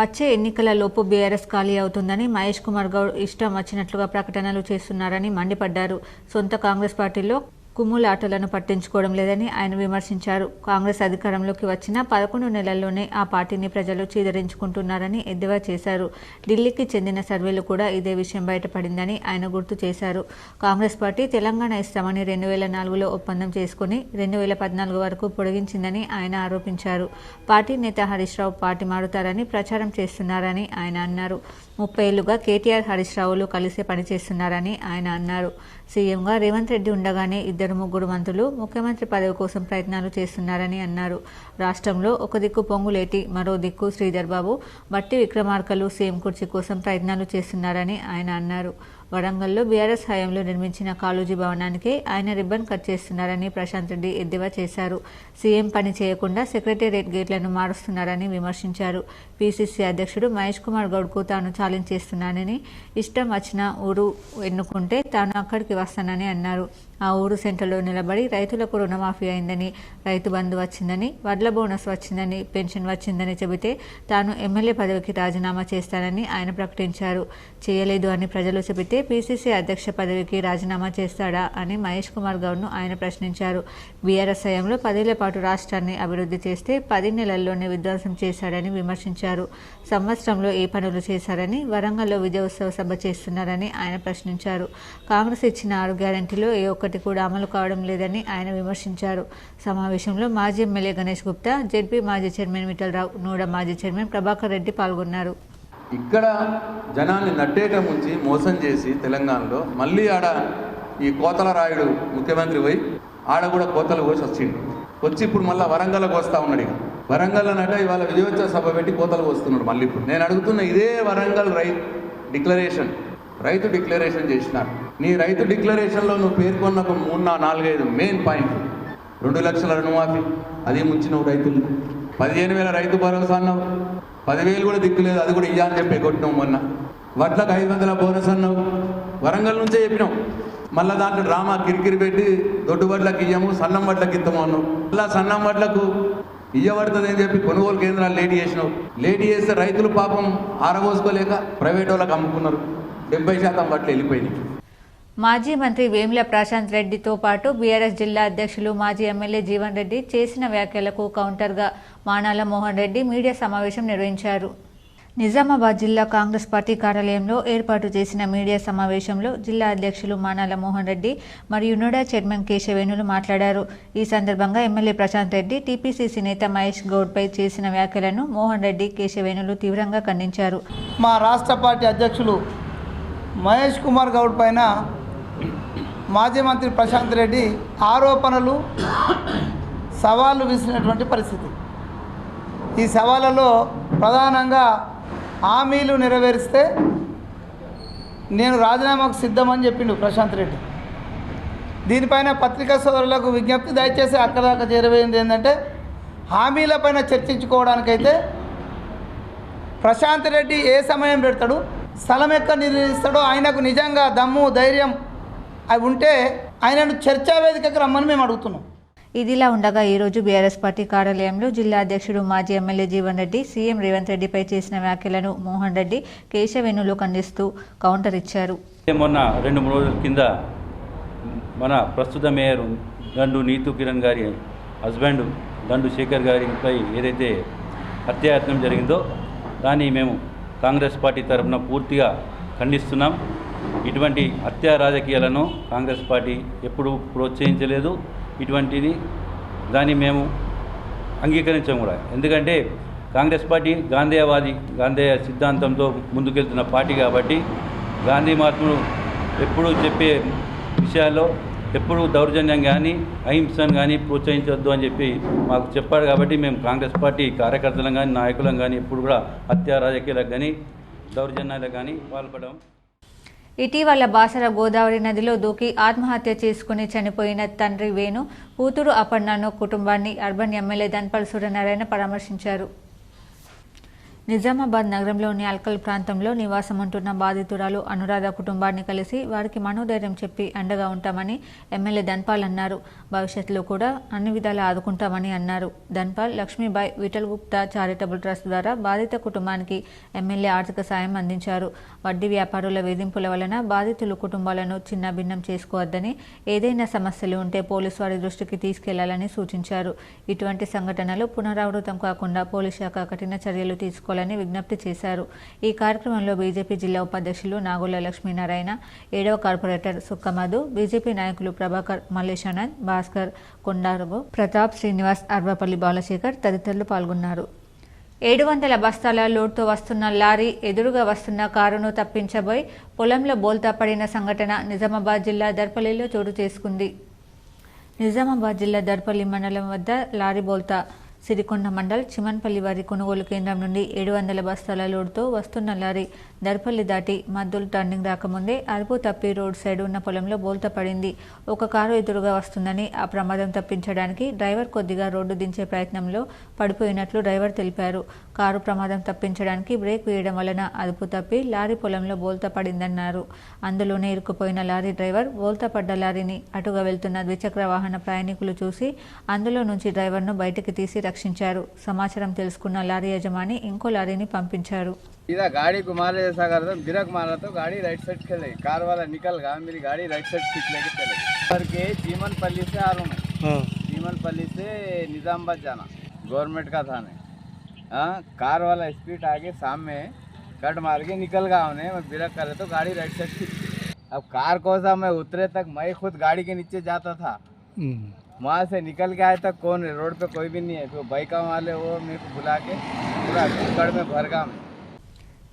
వచ్చే ఎన్నికల లోపు బీఆర్ఎస్ ఖాళీ అవుతుందని మహేష్ కుమార్ గౌడ్ ఇష్టం వచ్చినట్లుగా ప్రకటనలు చేస్తున్నారని మండిపడ్డారు. సొంత కాంగ్రెస్ పార్టీలో కుమ్ములాటలను పట్టించుకోవడం లేదని ఆయన విమర్శించారు. కాంగ్రెస్ అధికారంలోకి వచ్చిన 11 నెలల్లోనే ఆ పార్టీని ప్రజలు చీదరించుకుంటున్నారని ఎద్దేవా చేశారు. ఢిల్లీకి చెందిన సర్వేలు కూడా ఇదే విషయం బయటపడిందని ఆయన గుర్తు చేశారు. కాంగ్రెస్ పార్టీ తెలంగాణ ఇస్తామని 2004లో ఒప్పందం చేసుకుని 2014 వరకు పొడిగించిందని ఆయన ఆరోపించారు. పార్టీ నేత హరీష్ రావు పార్టీ మారుతారని ప్రచారం చేస్తున్నారని ఆయన అన్నారు. 30 ఏళ్లుగా కేటీఆర్, హరీష్ రావులు కలిసే పనిచేస్తున్నారని ఆయన అన్నారు. సీఎంగా రేవంత్ రెడ్డి ఉండగానే 2-3 మంత్రులు ముఖ్యమంత్రి పదవి కోసం ప్రయత్నాలు చేస్తున్నారని అన్నారు. రాష్ట్రంలో ఒక దిక్కు పొంగులేటి, మరో దిక్కు శ్రీధర్ బాబు, బట్టి విక్రమార్కలు సీఎం కుర్చీ కోసం ప్రయత్నాలు చేస్తున్నారని ఆయన అన్నారు. వరంగల్లో బీఆర్ఎస్ హయాంలో నిర్మించిన కాళోజీ భవనానికి ఆయన రిబ్బన్ కట్ చేస్తున్నారని ప్రశాంత్ రెడ్డి ఎద్దేవా చేశారు. సీఎం పని చేయకుండా సెక్రటేరియట్ గేట్లను మారుస్తున్నారని విమర్శించారు. పీసీసీ అధ్యక్షుడు మహేష్ కుమార్ గౌడ్కు తాను ఛాలెంజ్ చేస్తున్నానని, ఇష్టం వచ్చిన ఊరు ఎన్నుకుంటే తాను అక్కడికి వస్తానని అన్నారు. ఆ ఊరు సెంటర్లో నిలబడి రైతులకు రుణమాఫీ అయిందని, రైతు బంధు వచ్చిందని, వడ్ల బోనస్ వచ్చిందని, పెన్షన్ వచ్చిందని చెబితే తాను ఎమ్మెల్యే పదవికి రాజీనామా చేస్తానని ఆయన ప్రకటించారు. చేయలేదు అని ప్రజలు చెబితే పీసీసీ అధ్యక్ష పదవికి రాజీనామా చేస్తాడా అని మహేష్ కుమార్ గౌడ్ను ఆయన ప్రశ్నించారు. బీఆర్ఎస్ హయాంలో 10 ఏళ్ల పాటు రాష్ట్రాన్ని అభివృద్ధి చేస్తే 10 నెలల్లోనే విధ్వంసం చేశారని విమర్శించారు. సంవత్సరంలో ఏ పనులు చేశారని, వరంగల్లో విజయోత్సవ సభ చేస్తున్నారని ఆయన ప్రశ్నించారు. కాంగ్రెస్ ఇచ్చిన 6 గ్యారెంటీలో ఏ ఒక్కటి కూడా అమలు కావడం లేదని ఆయన విమర్శించారు. సమావేశంలో మాజీ ఎమ్మెల్యే గణేష్ గుప్తా, జెడ్పీ మాజీ చైర్మన్ విఠలరావు, నూడ మాజీ చైర్మన్ ప్రభాకర్ రెడ్డి పాల్గొన్నారు. ఇక్కడ జనాన్ని నట్టేట ముంచి మోసం చేసి తెలంగాణలో మళ్ళీ ఆడ ఈ కోతల రాయుడు ముఖ్యమంత్రి పోయి ఆడ కూడా కోతలు కోసి వచ్చి ఇప్పుడు మళ్ళీ వరంగల్కి వస్తూ ఉన్నాడు. ఇక వరంగల్ నట ఇవాళ విజయోత్సవ సభ పెట్టి కోతలు వస్తున్నాడు. మళ్ళీ ఇప్పుడు నేను అడుగుతున్న ఇదే వరంగల్ రైతు డిక్లరేషన్ చేసినారు. నీ రైతు డిక్లరేషన్లో నువ్వు పేర్కొన్న 3-4-5 మెయిన్ పాయింట్లు: 2 లక్షల రుణమాఫీ, అది ముంచినవు రైతులు. 15,000 రైతు భరోసా అన్నావు, 10,000 కూడా దిక్కులేదు, అది కూడా ఇయ్యా అని చెప్పి కొట్టినావు మొన్న. వడ్లకు 500 బోనస్ అన్నావు, వరంగల్ నుంచే చెప్పినావు. మళ్ళీ దాంట్లో డ్రామా కిరికిరి పెట్టి దొడ్డు వడ్లకు ఇయ్యము, సన్నం వడ్లకు ఇస్తాము అన్నావు. మళ్ళీ సన్నం వడ్లకు ఇయ్యబడుతుంది అని చెప్పి కొనుగోలు కేంద్రాలు లేట్ చేసినావు. లేట్ చేస్తే రైతులు పాపం ఆరబోసుకోలేక ప్రైవేట్ వాళ్ళకి అమ్ముకున్నారు. 70% వడ్లు వెళ్ళిపోయినాయి. మాజీ మంత్రి వేముల ప్రశాంత్ రెడ్డితో పాటు బీఆర్ఎస్ జిల్లా అధ్యక్షులు మాజీ ఎమ్మెల్యే జీవన్ రెడ్డి చేసిన వ్యాఖ్యలకు కౌంటర్గా మానాల మోహన్ రెడ్డి మీడియా సమావేశం నిర్వహించారు. నిజామాబాద్ జిల్లా కాంగ్రెస్ పార్టీ కార్యాలయంలో ఏర్పాటు చేసిన మీడియా సమావేశంలో జిల్లా అధ్యక్షులు మానాల మోహన్ రెడ్డి మరియు నుడా చైర్మన్ కేశవేణులు మాట్లాడారు. ఈ సందర్భంగా ఎమ్మెల్యే ప్రశాంత్ రెడ్డి టీపీసీసీ నేత మహేష్ గౌడ్పై చేసిన వ్యాఖ్యలను మోహన్ రెడ్డి కేశవేణులు తీవ్రంగా ఖండించారు. మా రాష్ట్ర పార్టీ అధ్యక్షులు మహేష్ కుమార్ గౌడ్ పైన మాజీ మంత్రి ప్రశాంత్ రెడ్డి ఆరోపణలు సవాళ్లు విసిరినటువంటి పరిస్థితి. ఈ సవాళ్ళలో ప్రధానంగా హామీలు నెరవేరిస్తే నేను రాజీనామాకు సిద్ధమని చెప్పిండు ప్రశాంత్ రెడ్డి. దీనిపైన పత్రికా సోదరులకు విజ్ఞప్తి, దయచేసి అక్కడ దాకా చేరవేయింది ఏంటంటే హామీలపైన చర్చించుకోవడానికైతే ప్రశాంత్ రెడ్డి ఏ సమయం పెడతాడు, స్థలం ఎక్కడ నిర్ణయిస్తాడో, ఆయనకు నిజంగా దమ్ము ధైర్యం అవి ఉంటే ఆయనను చర్చా వేదికకు రమ్మని మేము అడుగుతున్నాం. ఇదిలా ఉండగా ఈరోజు బీఆర్ఎస్ పార్టీ కార్యాలయంలో జిల్లా అధ్యక్షుడు మాజీ ఎమ్మెల్యే జీవన్ రెడ్డి సీఎం రేవంత్ రెడ్డిపై చేసిన వ్యాఖ్యలను మోహన్ రెడ్డి కేశవేణులు ఖండిస్తూ కౌంటర్ ఇచ్చారు. మొన్న 2-3 రోజుల కింద మన ప్రస్తుత మేయర్ దండు నీతు కిరణ్ గారి హస్బెండ్ దండు శేఖర్ గారిపై ఏదైతే హత్యాయత్నం జరిగిందో దాన్ని మేము కాంగ్రెస్ పార్టీ తరఫున పూర్తిగా ఖండిస్తున్నాం. ఇటువంటి హత్యా రాజకీయాలను కాంగ్రెస్ పార్టీ ఎప్పుడూ ప్రోత్సహించలేదు. ఇటువంటిది దాన్ని మేము అంగీకరించాం కూడా. ఎందుకంటే కాంగ్రెస్ పార్టీ గాంధేయ సిద్ధాంతంతో ముందుకెళ్తున్న పార్టీ కాబట్టి గాంధీ మహాత్ములు ఎప్పుడూ చెప్పే విషయాల్లో ఎప్పుడూ దౌర్జన్యం కానీ అహింసను కానీ ప్రోత్సహించవద్దు అని చెప్పి మాకు చెప్పారు. కాబట్టి మేము కాంగ్రెస్ పార్టీ కార్యకర్తలం కానీ నాయకులం కానీ ఎప్పుడు కూడా హత్యా రాజకీయాలకు కానీ దౌర్జన్యాలకు కానీ పాల్పడడం. ఇటీవల బాసర గోదావరి నదిలో దూకి ఆత్మహత్య చేసుకుని చనిపోయిన తండ్రి వేణు, కూతురు అపర్ణను కుటుంబాన్ని అర్బన్ ఎమ్మెల్యే ధన్పాల్ సూర్యనారాయణ పరామర్శించారు. నిజామాబాద్ నగరంలోని అల్కల్ ప్రాంతంలో నివాసం ఉంటున్న బాధితురాలు అనురాధ కుటుంబాన్ని కలిసి వారికి మనోధైర్యం చెప్పి అండగా ఉంటామని ఎమ్మెల్యే ధన్పాల్ అన్నారు. భవిష్యత్తులో కూడా అన్ని విధాలా ఆదుకుంటామని అన్నారు. ధన్పాల్ లక్ష్మీబాయి విఠల్ గుప్తా చారిటబుల్ ట్రస్ట్ ద్వారా బాధిత కుటుంబానికి ఎమ్మెల్యే ఆర్థిక సాయం అందించారు. వడ్డీ వ్యాపారుల వేధింపుల వలన బాధితులు కుటుంబాలను చిన్నభిన్నం చేసుకోవద్దని, ఏదైనా సమస్యలు ఉంటే పోలీసు వారి దృష్టికి తీసుకెళ్లాలని సూచించారు. ఇటువంటి సంఘటనలు పునరావృతం కాకుండా పోలీస్ శాఖ కఠిన చర్యలు తీసుకోవాలని విజ్ఞప్తి చేశారు. ఈ కార్యక్రమంలో బీజేపీ జిల్లా ఉపాధ్యక్షులు నాగుల లక్ష్మీనారాయణ, 7వ కార్పొరేటర్ సుక్కమధు, బీజేపీ నాయకులు ప్రభాకర్, మల్లేశానంద్, భాస్కర్, కొండారగు, ప్రతాప్, శ్రీనివాస్, అర్వపల్లి బాలశేఖర్ తదితరులు పాల్గొన్నారు. 700 బస్తాల లోడ్తో వస్తున్న లారీ ఎదురుగా వస్తున్న కారును తప్పించబోయి పొలంలో బోల్తా పడిన సంఘటన నిజామాబాద్ జిల్లా దర్పల్లిలో చోటు చేసుకుంది. నిజామాబాద్ జిల్లా దర్పల్లి మండలం వద్ద లారీ బోల్తా సిరికొండ మండల్ చిమన్పల్లి వారి కొనుగోలు కేంద్రం నుండి 700 బస్తాల లోడ్తో వస్తున్న లారీ దర్పల్లి దాటి మద్దులు టర్నింగ్ రాకముందే అదుపు తప్పి రోడ్ సైడ్ ఉన్న పొలంలో బోల్తా పడింది. ఒక కారు ఎదురుగా వస్తుందని ఆ ప్రమాదం తప్పించడానికి డ్రైవర్ కొద్దిగా రోడ్డు దించే ప్రయత్నంలో పడిపోయినట్లు డ్రైవర్ తెలిపారు. కారు ప్రమాదం తప్పించడానికి బ్రేక్ వేయడం వలన అదుపు తప్పి లారీ పొలంలో బోల్తా పడిందన్నారు. అందులోనే ఇరుక్కుపోయిన లారీ డ్రైవర్ బోల్తా పడ్డ లారీని అటుగా వెళ్తున్న ద్విచక్ర వాహన ప్రయాణికులు చూసి అందులో నుంచి డ్రైవర్ను బయటికి తీసి రక్షించారు. సమాచారం తెలుసుకున్న లారీ యజమాని ఇంకో లారీని పంపించారు. इधर गाड़ी को मारे जैसा कर दो, ब्रेक मारा तो गाड़ी राइट साइड चलेगी, कार वाला निकल गया, मेरी गाड़ी राइट साइड सीट लेके चलेगी। करके चीमनपल्ली से आ रहा हूँ मैं, चीमनपल्ली से निजामाबाद जाना, गवर्नमेंट का था ने, हाँ कार वाला स्पीड आगे सामने कट मार के निकल गया उन्हें, मैं ब्रेक करे तो गाड़ी राइट साइड सीट। अब कार को सा मैं उतरे तक मैं खुद गाड़ी के नीचे जाता था, वहाँ से निकल के आए तक कौन है, रोड पे कोई भी नहीं है, तो बाइक वाले वो मेरे को बुला के पूरा कड़ में भर गया।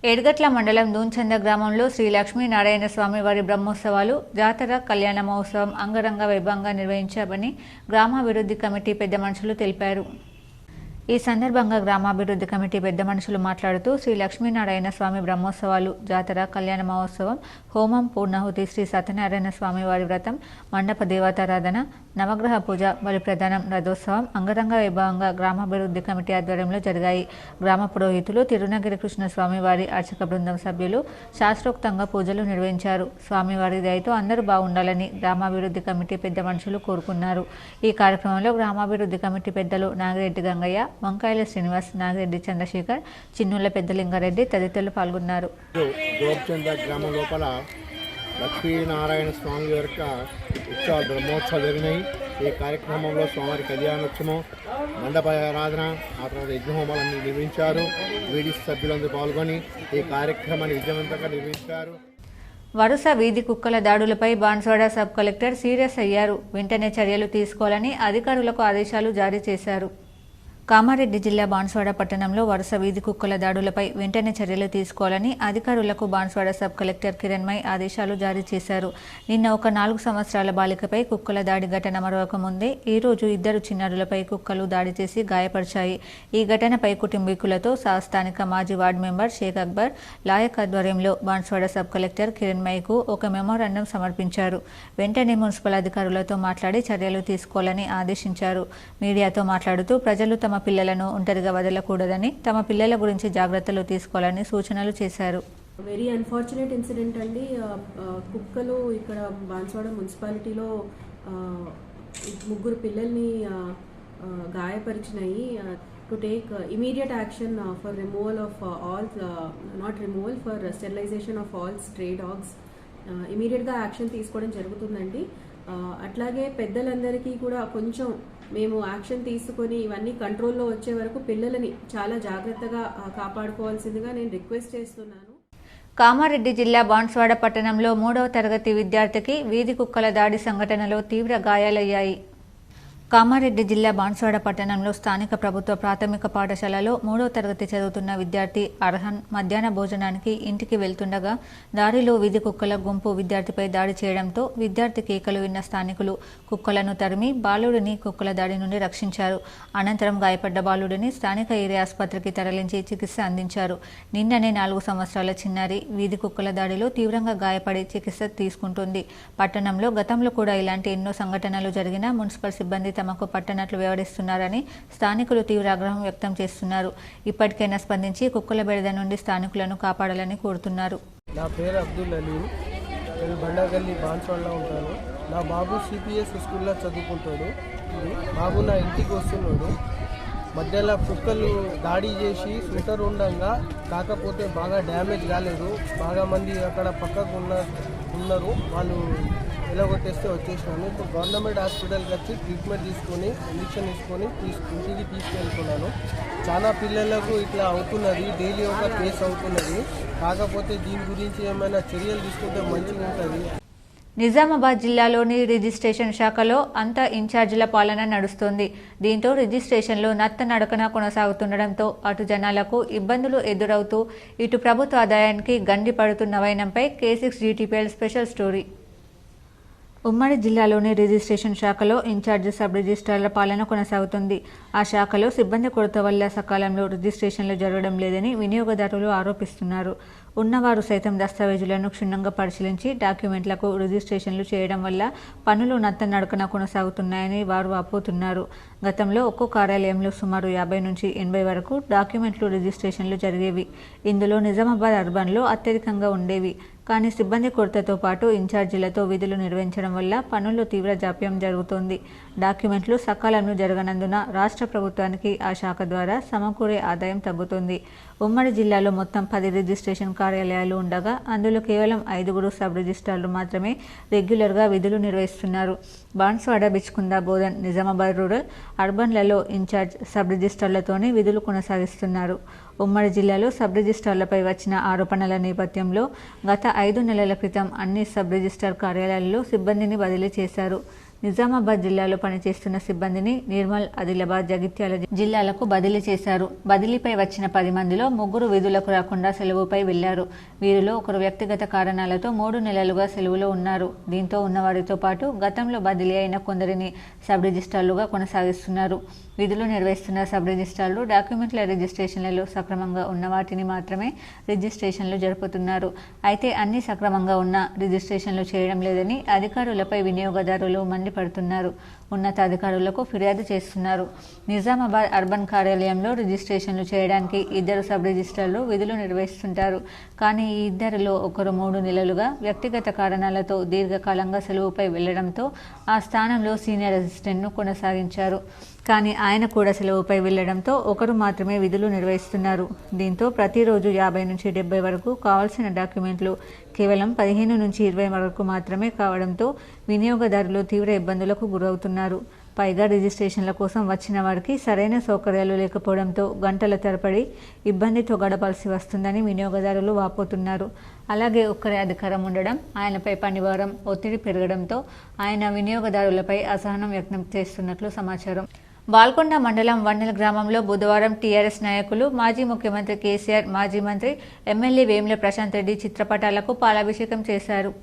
ఏడ్గట్ల మండలం దూంచంద గ్రామంలో శ్రీ లక్ష్మీనారాయణ స్వామి వారి బ్రహ్మోత్సవాలు, జాతర, కళ్యాణ మహోత్సవం అంగరంగ వైభవంగా నిర్వహించామని గ్రామాభివృద్ధి కమిటీ పెద్ద మనుషులు తెలిపారు. ఈ సందర్భంగా గ్రామాభివృద్ధి కమిటీ పెద్ద మనుషులు మాట్లాడుతూ శ్రీ లక్ష్మీనారాయణ స్వామి బ్రహ్మోత్సవాలు, జాతర, కళ్యాణ మహోత్సవం, హోమం, పూర్ణాహుతి, శ్రీ సత్యనారాయణ స్వామి వారి వ్రతం, మండప దేవతారాధన, నవగ్రహ పూజ, బలి ప్రదానం, రథోత్సవం అంగరంగ వైభవంగా గ్రామాభివృద్ధి కమిటీ ఆధ్వర్యంలో జరిగాయి. గ్రామ పురోహితులు, తిరునగిరి కృష్ణస్వామి వారి అర్చక బృందం సభ్యులు శాస్త్రోక్తంగా పూజలు నిర్వహించారు. స్వామివారి దయతో అందరూ బాగుండాలని గ్రామాభివృద్ధి కమిటీ పెద్ద మనుషులు కోరుకున్నారు. ఈ కార్యక్రమంలో గ్రామాభివృద్ధి కమిటీ పెద్దలు నాగిరెడ్డి గంగయ్య, వంకాయల శ్రీనివాస్, నాగిరెడ్డి చంద్రశేఖర్, చిన్నుల పెద్దలింగారెడ్డి తదితరులు పాల్గొన్నారు. గోపచంద్ర గ్రామం లోపల లక్ష్మీనారాయణ స్వామి యొక్క ఉత్సవ బ్రహ్మోత్సవాలు జరిగినాయి. ఈ కార్యక్రమంలో స్వామివారి కళ్యాణోత్సవం, మండప ఆరాధన, ఆ తర్వాత యజ్ఞహోమాలన్నీ నిర్వహించారు. వీడిసి సభ్యులందరూ పాల్గొని ఈ కార్యక్రమాన్ని విజయవంతంగా నిర్వహించారు. వరుస వీధి కుక్కల దాడులపై బాన్స్వాడ సబ్ కలెక్టర్ సీరియస్ అయ్యారు. వెంటనే చర్యలు తీసుకోవాలని అధికారులకు ఆదేశాలు జారీ చేశారు. కామారెడ్డి జిల్లా బాన్స్వాడ పట్టణంలో వరుస వీధి కుక్కల దాడులపై వెంటనే చర్యలు తీసుకోవాలని అధికారులకు బాన్స్వాడ సబ్ కలెక్టర్ కిరణ్మయ్ ఆదేశాలు జారీ చేశారు. నిన్న ఒక 4 సంవత్సరాల బాలికపై కుక్కల దాడి ఘటన మరొక ముందే ఈరోజు 2 చిన్నారులపై కుక్కలు దాడి చేసి గాయపరిచాయి. ఈ ఘటనపై కుటుంబీకులతో స్థానిక మాజీ వార్డు మెంబర్ షేక్ అక్బర్ లాయక్ ఆధ్వర్యంలో బాన్స్వాడ సబ్ కలెక్టర్ కిరణ్మయ్కు ఒక మెమోరాండం సమర్పించారు. వెంటనే మున్సిపల్ అధికారులతో మాట్లాడి చర్యలు తీసుకోవాలని ఆదేశించారు. మీడియాతో మాట్లాడుతూ ప్రజలు తమ పిల్లలను ఒంటరిగా వదలకూడదని, తమ పిల్లల గురించి జాగ్రత్తలు తీసుకోవాలని సూచనలు చేశారు. వెరీ అన్ఫార్చునేట్ ఇన్సిడెంట్ అండి. కుక్కలు ఇక్కడ బాన్స్వాడ మున్సిపాలిటీలో 3 పిల్లల్ని గాయపరిచినాయి. To take immediate action for removal of all, not removal, for sterilization of all stray dogs. ఇమీడియట్గా యాక్షన్ తీసుకోవడం జరుగుతుందండి. అట్లాగే పెద్దలందరికీ కూడా కొంచెం మేము యాక్షన్ తీసుకొని ఇవన్నీ కంట్రోల్లో వచ్చే వరకు పిల్లలని చాలా జాగ్రత్తగా కాపాడుకోవాల్సిందిగా నేను రిక్వెస్ట్ చేస్తున్నాను. కామారెడ్డి జిల్లా బాన్స్వాడ పట్టణంలో 3వ తరగతి విద్యార్థికి వీధి కుక్కల దాడి సంఘటనలో తీవ్ర గాయాలయ్యాయి. కామారెడ్డి జిల్లా బాన్స్వాడ పట్టణంలో స్థానిక ప్రభుత్వ ప్రాథమిక పాఠశాలలో 3వ తరగతి చదువుతున్న విద్యార్థి అర్హన్ మధ్యాహ్న భోజనానికి ఇంటికి వెళ్తుండగా దారిలో వీధి కుక్కల గుంపు విద్యార్థిపై దాడి చేయడంతో విద్యార్థి కేకలు విన్న స్థానికులు కుక్కలను తరిమి బాలుడిని కుక్కల దాడి నుండి రక్షించారు. అనంతరం గాయపడ్డ బాలుడిని స్థానిక ఏరియా ఆసుపత్రికి తరలించి చికిత్స అందించారు. నిన్ననే 4 సంవత్సరాల చిన్నారి వీధి కుక్కల దాడిలో తీవ్రంగా గాయపడి చికిత్స తీసుకుంటుంది. పట్టణంలో గతంలో కూడా ఇలాంటి ఎన్నో సంఘటనలు జరిగినా మున్సిపల్ సిబ్బంది తమకు పట్టనట్లు వ్యవహరిస్తున్నారని స్థానికులు తీవ్ర ఆగ్రహం వ్యక్తం చేస్తున్నారు. ఇప్పటికైనా స్పందించి కుక్కల బెడద నుండి స్థానికులను కాపాడాలని కోరుతున్నారు. నా పేరు అబ్దుల్ అలీం. నేను బండగల్లి బాన్స్వాడలో ఉంటాను. నా బాబు సిపిఎస్ స్కూల్లో చదువుకుంటాడు. బాబు నా ఇంటికి వస్తున్నాడు. మధ్యలో కుక్కలు దాడి చేసి స్వెటర్ ఉండగా, కాకపోతే బాగా డ్యామేజ్ కాలేదు. బాగా మంది అక్కడ పక్కకు ఉన్నారు. వాళ్ళు ఎలాగొట్టేస్తే వచ్చేసినాను. ఇప్పుడు గవర్నమెంట్ హాస్పిటల్కి వచ్చి ట్రీట్మెంట్ తీసుకొని ఇంజక్షన్ తీసుకొని ఇంటికి తీసుకెళ్తున్నాను. చాలా పిల్లలకు ఇట్లా అవుతున్నది, డైలీ ఒక కేసు అవుతున్నది. కాకపోతే దీని గురించి ఏమైనా చర్యలు తీసుకుంటే మంచిగా ఉంటుంది. నిజామాబాద్ జిల్లాలోని రిజిస్ట్రేషన్ శాఖలో అంతా ఇన్ఛార్జీల పాలన నడుస్తోంది. దీంతో రిజిస్ట్రేషన్లు నత్తనడకన కొనసాగుతుండటంతో అటు జనాలకు ఇబ్బందులు ఎదురవుతూ ఇటు ప్రభుత్వ ఆదాయానికి గండి పడుతున్న వైనంపై K6 GTPL స్పెషల్ స్టోరీ. ఉమ్మడి జిల్లాలోని రిజిస్ట్రేషన్ శాఖలో ఇన్ఛార్జ్ సబ్ రిజిస్ట్రార్ల పాలన కొనసాగుతుంది. ఆ శాఖలో సిబ్బంది కొరత వల్ల సకాలంలో రిజిస్ట్రేషన్లు జరగడం లేదని వినియోగదారులు ఆరోపిస్తున్నారు. ఉన్నవారు సైతం దస్తావేజులను క్షుణ్ణంగా పరిశీలించి డాక్యుమెంట్లకు రిజిస్ట్రేషన్లు చేయడం వల్ల పనులు నత్తనడకన కొనసాగుతున్నాయని వారు వాపోతున్నారు. గతంలో ఒక్కో కార్యాలయంలో సుమారు 50 నుంచి 80 వరకు డాక్యుమెంట్లు రిజిస్ట్రేషన్లు జరిగేవి. ఇందులో నిజామాబాద్ అర్బన్లో అత్యధికంగా ఉండేవి. కానీ సిబ్బంది కొరతతో పాటు ఇన్ఛార్జీలతో విధులు నిర్వహించడం వల్ల పనుల్లో తీవ్ర జాప్యం జరుగుతోంది. డాక్యుమెంట్లు సకాలంలో జరగనందున రాష్ట్ర ప్రభుత్వానికి ఆ శాఖ ద్వారా సమకూరే ఆదాయం తగ్గుతుంది. ఉమ్మడి జిల్లాలో మొత్తం 10 రిజిస్ట్రేషన్ కార్యాలయాలు ఉండగా అందులో కేవలం 5 సబ్ రిజిస్ట్రార్లు మాత్రమే రెగ్యులర్గా విధులు నిర్వహిస్తున్నారు. బాన్స్వాడ, బిచ్కుంద, బోధన్, నిజామాబాద్ రూరల్, అర్బన్లలో ఇన్ఛార్జ్ సబ్ రిజిస్ట్రార్లతోనే విధులు కొనసాగిస్తున్నారు. ఉమ్మడి జిల్లాలో సబ్ రిజిస్ట్రార్లపై వచ్చిన ఆరోపణల నేపథ్యంలో గత 5 నెలల క్రితం అన్ని సబ్ రిజిస్ట్రార్ కార్యాలయాల్లో సిబ్బందిని బదిలీ చేశారు. నిజామాబాద్ జిల్లాలో పనిచేస్తున్న సిబ్బందిని నిర్మల్, ఆదిలాబాద్, జగిత్యాల జిల్లాలకు బదిలీ చేశారు. బదిలీపై వచ్చిన 10 మందిలో 3 విధులకు రాకుండా సెలవుపై వెళ్లారు. వీరిలో ఒకరు వ్యక్తిగత కారణాలతో 3 నెలలుగా సెలవులో ఉన్నారు. దీంతో ఉన్నవారితో పాటు గతంలో బదిలీ అయిన కొందరిని సబ్ రిజిస్ట్రార్లుగా కొనసాగిస్తున్నారు. విధులు నిర్వహిస్తున్న సబ్ రిజిస్ట్రార్లు డాక్యుమెంట్ల రిజిస్ట్రేషన్లలో సక్రమంగా ఉన్న వాటిని మాత్రమే రిజిస్ట్రేషన్లు జరుపుతున్నారు. అయితే అన్ని సక్రమంగా ఉన్న రిజిస్ట్రేషన్లు చేయడం లేదని అధికారులపై వినియోగదారులు మండిపడుతున్నారు. ఉన్నతాధికారులకు ఫిర్యాదు చేస్తున్నారు. నిజామాబాద్ అర్బన్ కార్యాలయంలో రిజిస్ట్రేషన్లు చేయడానికి 2 సబ్ రిజిస్ట్రార్లు విధులు నిర్వహిస్తుంటారు. కానీ ఈ ఇద్దరిలో ఒకరు 3 నెలలుగా వ్యక్తిగత కారణాలతో దీర్ఘకాలంగా సెలవుపై వెళ్లడంతో ఆ స్థానంలో సీనియర్ అసిస్టెంట్ను కొనసాగించారు. కానీ ఆయన కూడా సెలవుపై వెళ్లడంతో ఒకరు మాత్రమే విధులు నిర్వహిస్తున్నారు. దీంతో ప్రతిరోజు 50 నుంచి 70 వరకు కావాల్సిన డాక్యుమెంట్లు కేవలం 15 నుంచి 20 వరకు మాత్రమే కావడంతో వినియోగదారులు తీవ్ర ఇబ్బందులకు గురవుతున్నారు. పైగా రిజిస్ట్రేషన్ల కోసం వచ్చిన వారికి సరైన సౌకర్యాలు లేకపోవడంతో గంటల తరబడి ఇబ్బందితో గడపాల్సి వస్తుందని వినియోగదారులు వాపోతున్నారు. అలాగే ఒక్కరే అధికారం ఉండడం, ఆయనపై పనిభారం, ఒత్తిడి పెరగడంతో ఆయన వినియోగదారులపై అసహనం వ్యక్తం చేస్తున్నట్లు సమాచారం. బాల్కొండ మండలం వన్నెల గ్రామంలో బుధవారం టీఆర్ఎస్ నాయకులు మాజీ ముఖ్యమంత్రి కేసీఆర్, మాజీ మంత్రి ఎమ్మెల్యే వేముల ప్రశాంత్ రెడ్డి చిత్రపటాలకు పాలాభిషేకం చేశారు.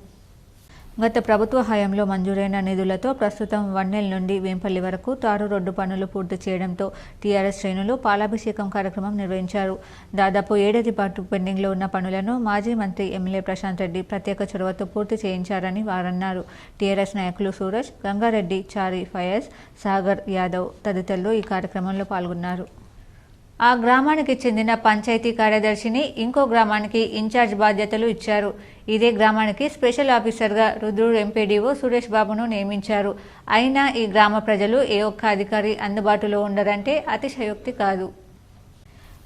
గత ప్రభుత్వ హయాంలో మంజూరైన నిధులతో ప్రస్తుతం వన్నెల్ నుండి వేంపల్లి వరకు తారు రోడ్డు పనులు పూర్తి చేయడంతో టీఆర్ఎస్ శ్రేణులు పాలాభిషేకం కార్యక్రమం నిర్వహించారు. దాదాపు 7 ఏళ్ల పాటు పెండింగ్లో ఉన్న పనులను మాజీ మంత్రి ఎమ్మెల్యే ప్రశాంత్ రెడ్డి ప్రత్యేక చొరవతో పూర్తి చేయించారని వారన్నారు. టీఆర్ఎస్ నాయకులు సూరజ్, గంగారెడ్డి, చారి, ఫయాజ్, సాగర్ యాదవ్ తదితరులు ఈ కార్యక్రమంలో పాల్గొన్నారు. ఆ గ్రామానికి చెందిన పంచాయతీ కార్యదర్శిని ఇంకో గ్రామానికి ఇన్ఛార్జ్ బాధ్యతలు ఇచ్చారు. ఇదే గ్రామానికి స్పెషల్ ఆఫీసర్గా రుద్రూరు ఎంపీడీఓ సురేష్ బాబును నియమించారు. అయినా ఈ గ్రామ ప్రజలు ఏ ఒక్క అధికారి అందుబాటులో ఉండరంటే అతిశయోక్తి కాదు.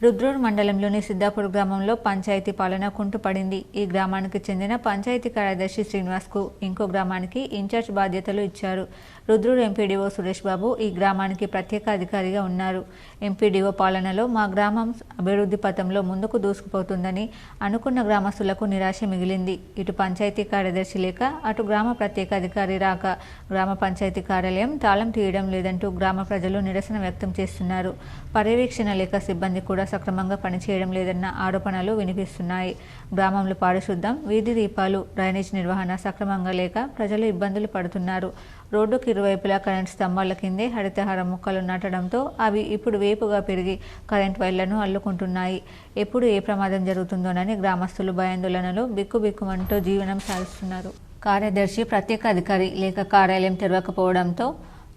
రుద్రూరు మండలంలోని సిద్దాపూర్ గ్రామంలో పంచాయతీ పాలన కుంటుపడింది. ఈ గ్రామానికి చెందిన పంచాయతీ కార్యదర్శి శ్రీనివాస్కు ఇంకో గ్రామానికి ఇన్ఛార్జ్ బాధ్యతలు ఇచ్చారు. రుద్రూరు ఎంపీడీఓ సురేష్ బాబు ఈ గ్రామానికి ప్రత్యేక అధికారిగా ఉన్నారు. ఎంపీడీఓ పాలనలో మా గ్రామం అభివృద్ధి పథంలో ముందుకు దూసుకుపోతుందని అనుకున్న గ్రామస్తులకు నిరాశ మిగిలింది. ఇటు పంచాయతీ కార్యదర్శి లేక అటు గ్రామ ప్రత్యేక అధికారి రాక గ్రామ పంచాయతీ కార్యాలయం తాళం తీయడం లేదంటూ గ్రామ ప్రజలు నిరసన వ్యక్తం చేస్తున్నారు. పర్యవేక్షణ లేక సిబ్బంది కూడా సక్రమంగా పనిచేయడం లేదన్న ఆరోపణలు వినిపిస్తున్నాయి. గ్రామంలో పారిశుద్ధ్యం, వీధి దీపాలు, డ్రైనేజ్ నిర్వహణ సక్రమంగా లేక ప్రజలు ఇబ్బందులు పడుతున్నారు. రోడ్డుకి ఇరువైపులా కరెంట్ స్తంభాల కిందే హరితహార మొక్కలు నాటడంతో అవి ఇప్పుడు వేపుగా పెరిగి కరెంట్ వైర్లను అల్లుకుంటున్నాయి. ఎప్పుడు ఏ ప్రమాదం జరుగుతుందోనని గ్రామస్తులు భయాందోళనలో బిక్కుబిక్కుమంటూ జీవనం సాగిస్తున్నారు. కార్యదర్శి, ప్రత్యేక అధికారి లేక కార్యాలయం తెరవకపోవడంతో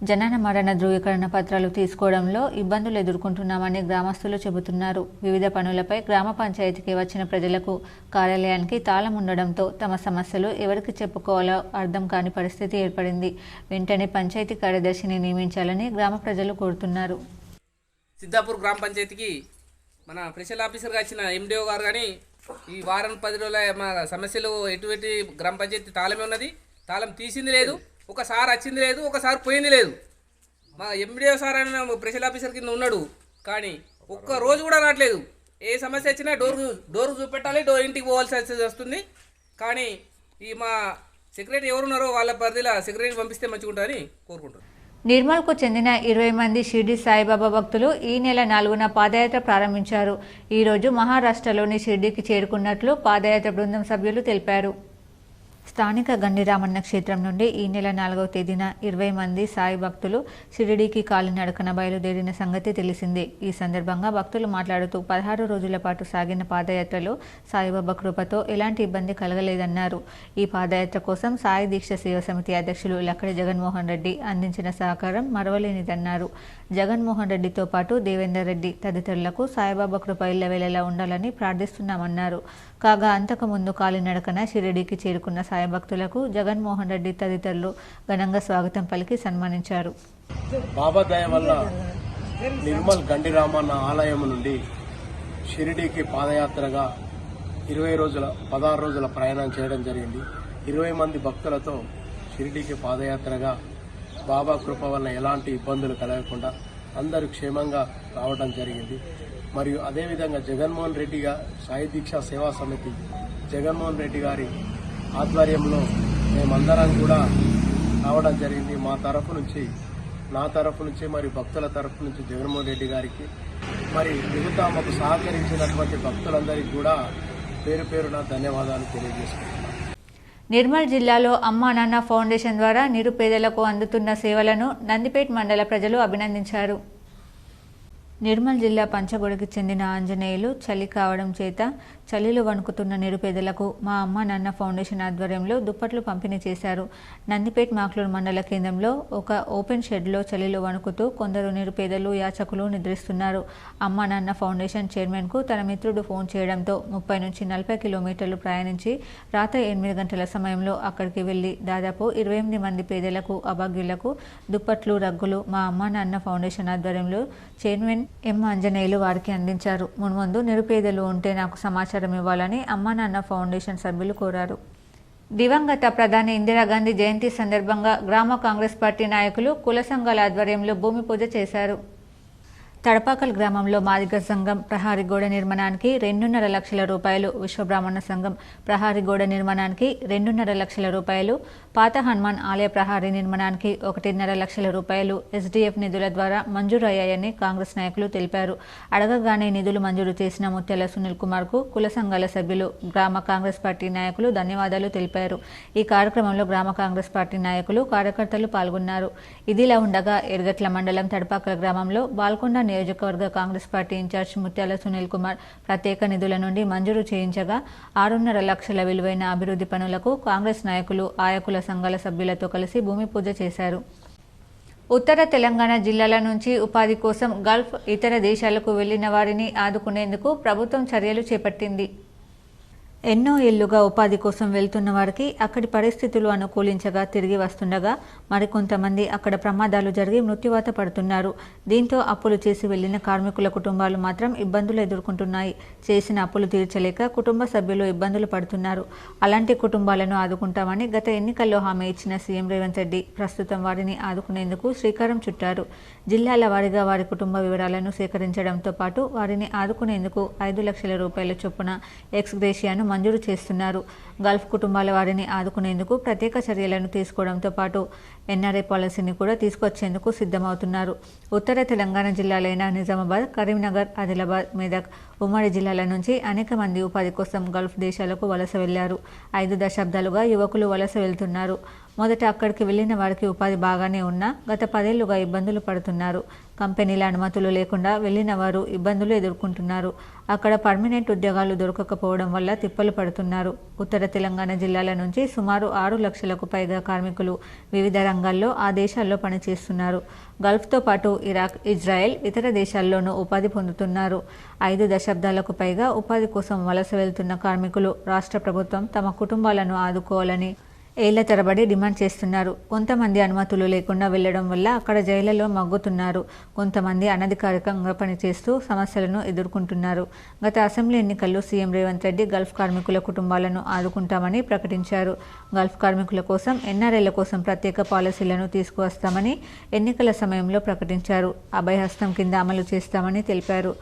జనన మరణ ధృవీకరణ పత్రాలు తీసుకోవడంలో ఇబ్బందులు ఎదుర్కొంటున్నామని గ్రామస్తులు చెబుతున్నారు. వివిధ పనులపై గ్రామ పంచాయతీకి వచ్చిన ప్రజలకు కార్యాలయానికి తాళం ఉండడంతో తమ సమస్యలు ఎవరికి చెప్పుకోవాలో అర్థం కాని పరిస్థితి ఏర్పడింది. వెంటనే పంచాయతీ కార్యదర్శిని నియమించాలని గ్రామ ప్రజలు కోరుతున్నారు. సిద్దాపూర్ గ్రామ పంచాయతీకి మన స్పెషల్ ఆఫీసర్గా వచ్చిన ఎండిఓ గారు కానీ ఈ వారం 10 రోజుల మా సమస్యలు ఎటువంటి గ్రామ పంచాయతీ తాళమే ఉన్నది. తాళం తీసింది లేదు, ఒకసారి వచ్చింది లేదు, ఒకసారి పోయింది లేదు. మా ఎండిఓ సార్ అయిన స్పెషల్ ఆఫీసర్ కింద ఉన్నాడు కానీ ఒక్క రోజు కూడా రావట్లేదు. ఏ సమస్య వచ్చినా డోర్ చూపెట్టాలి, ఇంటికి పోవాల్సి వస్తుంది. కానీ ఈ మా సెక్రటరీ ఎవరున్నారో వాళ్ళ పరిధిలో సెక్రటరీ పంపిస్తే మంచిగా ఉంటుందని కోరుకుంటున్నాను. నిర్మల్కు చెందిన 20 మంది షిర్డీ సాయిబాబా భక్తులు ఈ నెల 4న పాదయాత్ర ప్రారంభించారు. ఈరోజు మహారాష్ట్రలోని షిర్డీకి చేరుకున్నట్లు పాదయాత్ర బృందం సభ్యులు తెలిపారు. స్థానిక గండిరామన్న క్షేత్రం నుండి ఈ నెల 4వ తేదీన 20 మంది సాయి భక్తులు షిరిడీకి కాలినడకన బయలుదేరిన సంగతి తెలిసిందే. ఈ సందర్భంగా భక్తులు మాట్లాడుతూ 16 రోజుల పాటు సాగిన పాదయాత్రలో సాయిబాబా కృపతో ఎలాంటి ఇబ్బంది కలగలేదన్నారు. ఈ పాదయాత్ర కోసం సాయి దీక్ష సేవ సమితి అధ్యక్షులు లక్కడి జగన్మోహన్ రెడ్డి అందించిన సహకారం మరవలేనిదన్నారు. జగన్మోహన్ రెడ్డితో పాటు దేవేందర్ రెడ్డి తదితరులకు సాయిబాబా కృప ఇళ్లవేళలా ఉండాలని ప్రార్థిస్తున్నామన్నారు. కాగా అంతకుముందు కాలినడకన షిరిడీకి చేరుకున్న సాయి భక్తులకు జగన్మోహన్ రెడ్డి తదితరులు ఘనంగా స్వాగతం పలికి సన్మానించారు. బాబా దయ వల్ల నిర్మల్ గండిరామన్న ఆలయం నుండి షిరిడీకి పాదయాత్రగా 16 రోజుల ప్రయాణం చేయడం జరిగింది. 20 మంది భక్తులతో షిరిడీకి పాదయాత్రగా బాబా కృప వల్ల ఎలాంటి ఇబ్బందులు కలగకుండా అందరూ క్షేమంగా రావడం జరిగింది. మరియు అదేవిధంగా జగన్మోహన్ రెడ్డి సాయి దీక్ష సేవా సమితి జగన్మోహన్ రెడ్డి గారి ఆధ్వర్యంలో మేమందరం కూడా రావడం జరిగింది. మా తరఫు నుంచి, నా తరఫు నుంచి, మరి భక్తుల తరఫు నుంచి జగన్మోహన్ రెడ్డి గారికి, మరి మిగతా మాకు సహకరించినటువంటి భక్తులందరికీ కూడా పేరు పేరున ధన్యవాదాలు తెలియజేసుకుంటున్నాను. నిర్మల్ జిల్లాలో అమ్మా నాన్న ఫౌండేషన్ ద్వారా నిరుపేదలకు అందుతున్న సేవలను నందిపేట్ మండల ప్రజలు అభినందించారు. నిర్మల్ జిల్లా పంచగొడకి చెందిన ఆంజనేయులు చలి కావడం చేత చలిలో వణుకుతున్న నిరుపేదలకు మా అమ్మ నాన్న ఫౌండేషన్ ఆధ్వర్యంలో దుప్పట్లు పంపిణీ చేశారు. నందిపేట్ మాక్లూరు మండల కేంద్రంలో ఒక ఓపెన్ షెడ్లో చలిలో వణుకుతూ కొందరు నిరుపేదలు యాచకులు నిద్రిస్తున్నారు. అమ్మ నాన్న ఫౌండేషన్ చైర్మన్కు తన మిత్రుడు ఫోన్ చేయడంతో 30 నుంచి 40 కిలోమీటర్లు ప్రయాణించి రాత్రి 8 గంటల సమయంలో అక్కడికి వెళ్లి దాదాపు 28 మంది పేదలకు, అభాగ్యులకు దుప్పట్లు, రగ్గులు మా అమ్మ నాన్న ఫౌండేషన్ ఆధ్వర్యంలో చైర్మన్ ఎం ఆంజనేయులు వారికి అందించారు. మున్ముందు నిరుపేదలు ఉంటే నాకు సమాచారం ఇవ్వాలని అమ్మా నాన్న ఫౌండేషన్ సభ్యులు కోరారు. దివంగత ప్రధాని ఇందిరాగాంధీ జయంతి సందర్భంగా గ్రామ కాంగ్రెస్ పార్టీ నాయకులు కుల సంఘాల ఆధ్వర్యంలో భూమి పూజ చేశారు. తడపాకల్ గ్రామంలో మాదిగ సంఘం ప్రహారీ గోడ నిర్మాణానికి 2.5 లక్షల రూపాయలు, విశ్వబ్రాహ్మణ సంఘం ప్రహారీ గోడ నిర్మాణానికి 2.5 లక్షల రూపాయలు, పాత హనుమాన్ ఆలయ ప్రహారీ నిర్మాణానికి 1.5 లక్షల రూపాయలు ఎస్డీఎఫ్ నిధుల ద్వారా మంజూరు అయ్యాయని కాంగ్రెస్ నాయకులు తెలిపారు. అడగగానే నిధులు మంజూరు చేసిన ముత్యాల సునీల్ కుమార్ కు కుల సంఘాల సభ్యులు, గ్రామ కాంగ్రెస్ పార్టీ నాయకులు ధన్యవాదాలు తెలిపారు. ఈ కార్యక్రమంలో గ్రామ కాంగ్రెస్ పార్టీ నాయకులు, కార్యకర్తలు పాల్గొన్నారు. ఇదిలా ఉండగా ఎర్గట్ల మండలం తడపాకల్ గ్రామంలో బాల్కొండ నియోజకవర్గ కాంగ్రెస్ పార్టీ ఇన్ఛార్జ్ ముత్యాల సునీల్ కుమార్ ప్రత్యేక నిధుల నుండి మంజూరు చేయించగా 6.5 లక్షల విలువైన అభివృద్ధి పనులకు కాంగ్రెస్ నాయకులు, ఆయా కుల సంఘాల సభ్యులతో కలిసి భూమి పూజ చేశారు. ఉత్తర తెలంగాణ జిల్లాల నుంచి ఉపాధి కోసం గల్ఫ్, ఇతర దేశాలకు వెళ్లిన వారిని ఆదుకునేందుకు ప్రభుత్వం చర్యలు చేపట్టింది. ఎన్నో ఏళ్లుగా ఉపాధి కోసం వెళ్తున్న వారికి అక్కడి పరిస్థితులు అనుకూలించగా తిరిగి వస్తుండగా మరికొంతమంది అక్కడ ప్రమాదాలు జరిగి మృత్యువాత పడుతున్నారు. దీంతో అప్పులు చేసి వెళ్లిన కార్మికుల కుటుంబాలు మాత్రం ఇబ్బందులు ఎదుర్కొంటున్నాయి. చేసిన అప్పులు తీర్చలేక కుటుంబ సభ్యులు ఇబ్బందులు పడుతున్నారు. అలాంటి కుటుంబాలను ఆదుకుంటామని గత ఎన్నికల్లో హామీ ఇచ్చిన సీఎం రేవంత్ రెడ్డి ప్రస్తుతం వారిని ఆదుకునేందుకు శ్రీకారం చుట్టారు. జిల్లాల వారీగా వారి కుటుంబ వివరాలను సేకరించడంతో పాటు వారిని ఆదుకునేందుకు 5 లక్షల రూపాయల చొప్పున ఎక్స్ గ్రేషియాను మంజూరు చేస్తున్నారు. గల్ఫ్ కుటుంబాల వారిని ఆదుకునేందుకు ప్రత్యేక చర్యలను తీసుకోవడంతో పాటు ఎన్ఆర్ఐ పాలసీని కూడా తీసుకొచ్చేందుకు సిద్ధమవుతున్నారు. ఉత్తర తెలంగాణ జిల్లాలైన నిజామాబాద్, కరీంనగర్, ఆదిలాబాద్, మెదక్, ఉమ్మడి జిల్లాల నుంచి అనేక మంది ఉపాధి కోసం గల్ఫ్ దేశాలకు వలస వెళ్లారు. 5 దశాబ్దాలుగా యువకులు వలస వెళ్తున్నారు. మొదట అక్కడికి వెళ్లిన వారికి ఉపాధి బాగానే ఉన్నా గత 10 ఏళ్లుగా ఇబ్బందులు పడుతున్నారు. కంపెనీల అనుమతులు లేకుండా వెళ్లిన వారు ఇబ్బందులు ఎదుర్కొంటున్నారు. అక్కడ పర్మనెంట్ ఉద్యోగాలు దొరకకపోవడం వల్ల తిప్పలు పడుతున్నారు. ఉత్తర తెలంగాణ జిల్లాల నుంచి సుమారు 6 లక్షలకు పైగా కార్మికులు వివిధ రంగాల్లో ఆ దేశాల్లో పనిచేస్తున్నారు. గల్ఫ్తో పాటు ఇరాక్, ఇజ్రాయెల్, ఇతర దేశాల్లోనూ ఉపాధి పొందుతున్నారు. 5 దశాబ్దాలకు పైగా ఉపాధి కోసం వలస వెళ్తున్న కార్మికులు రాష్ట్ర ప్రభుత్వం తమ కుటుంబాలను ఆదుకోవాలని ఏళ్ల తరబడి డిమాండ్ చేస్తున్నారు. కొంతమంది అనుమతులు లేకుండా వెళ్లడం వల్ల అక్కడ జైళ్లలో మగ్గుతున్నారు. కొంతమంది అనధికారికంగా పనిచేస్తూ సమస్యలను ఎదుర్కొంటున్నారు. గత అసెంబ్లీ ఎన్నికల్లో సీఎం రేవంత్ రెడ్డి గల్ఫ్ కార్మికుల కుటుంబాలను ఆదుకుంటామని ప్రకటించారు. గల్ఫ్ కార్మికుల కోసం, ఎన్ఆర్ఐల కోసం ప్రత్యేక పాలసీలను తీసుకువస్తామని ఎన్నికల సమయంలో ప్రకటించారు. అభయహస్తం కింద అమలు చేస్తామని తెలిపారు.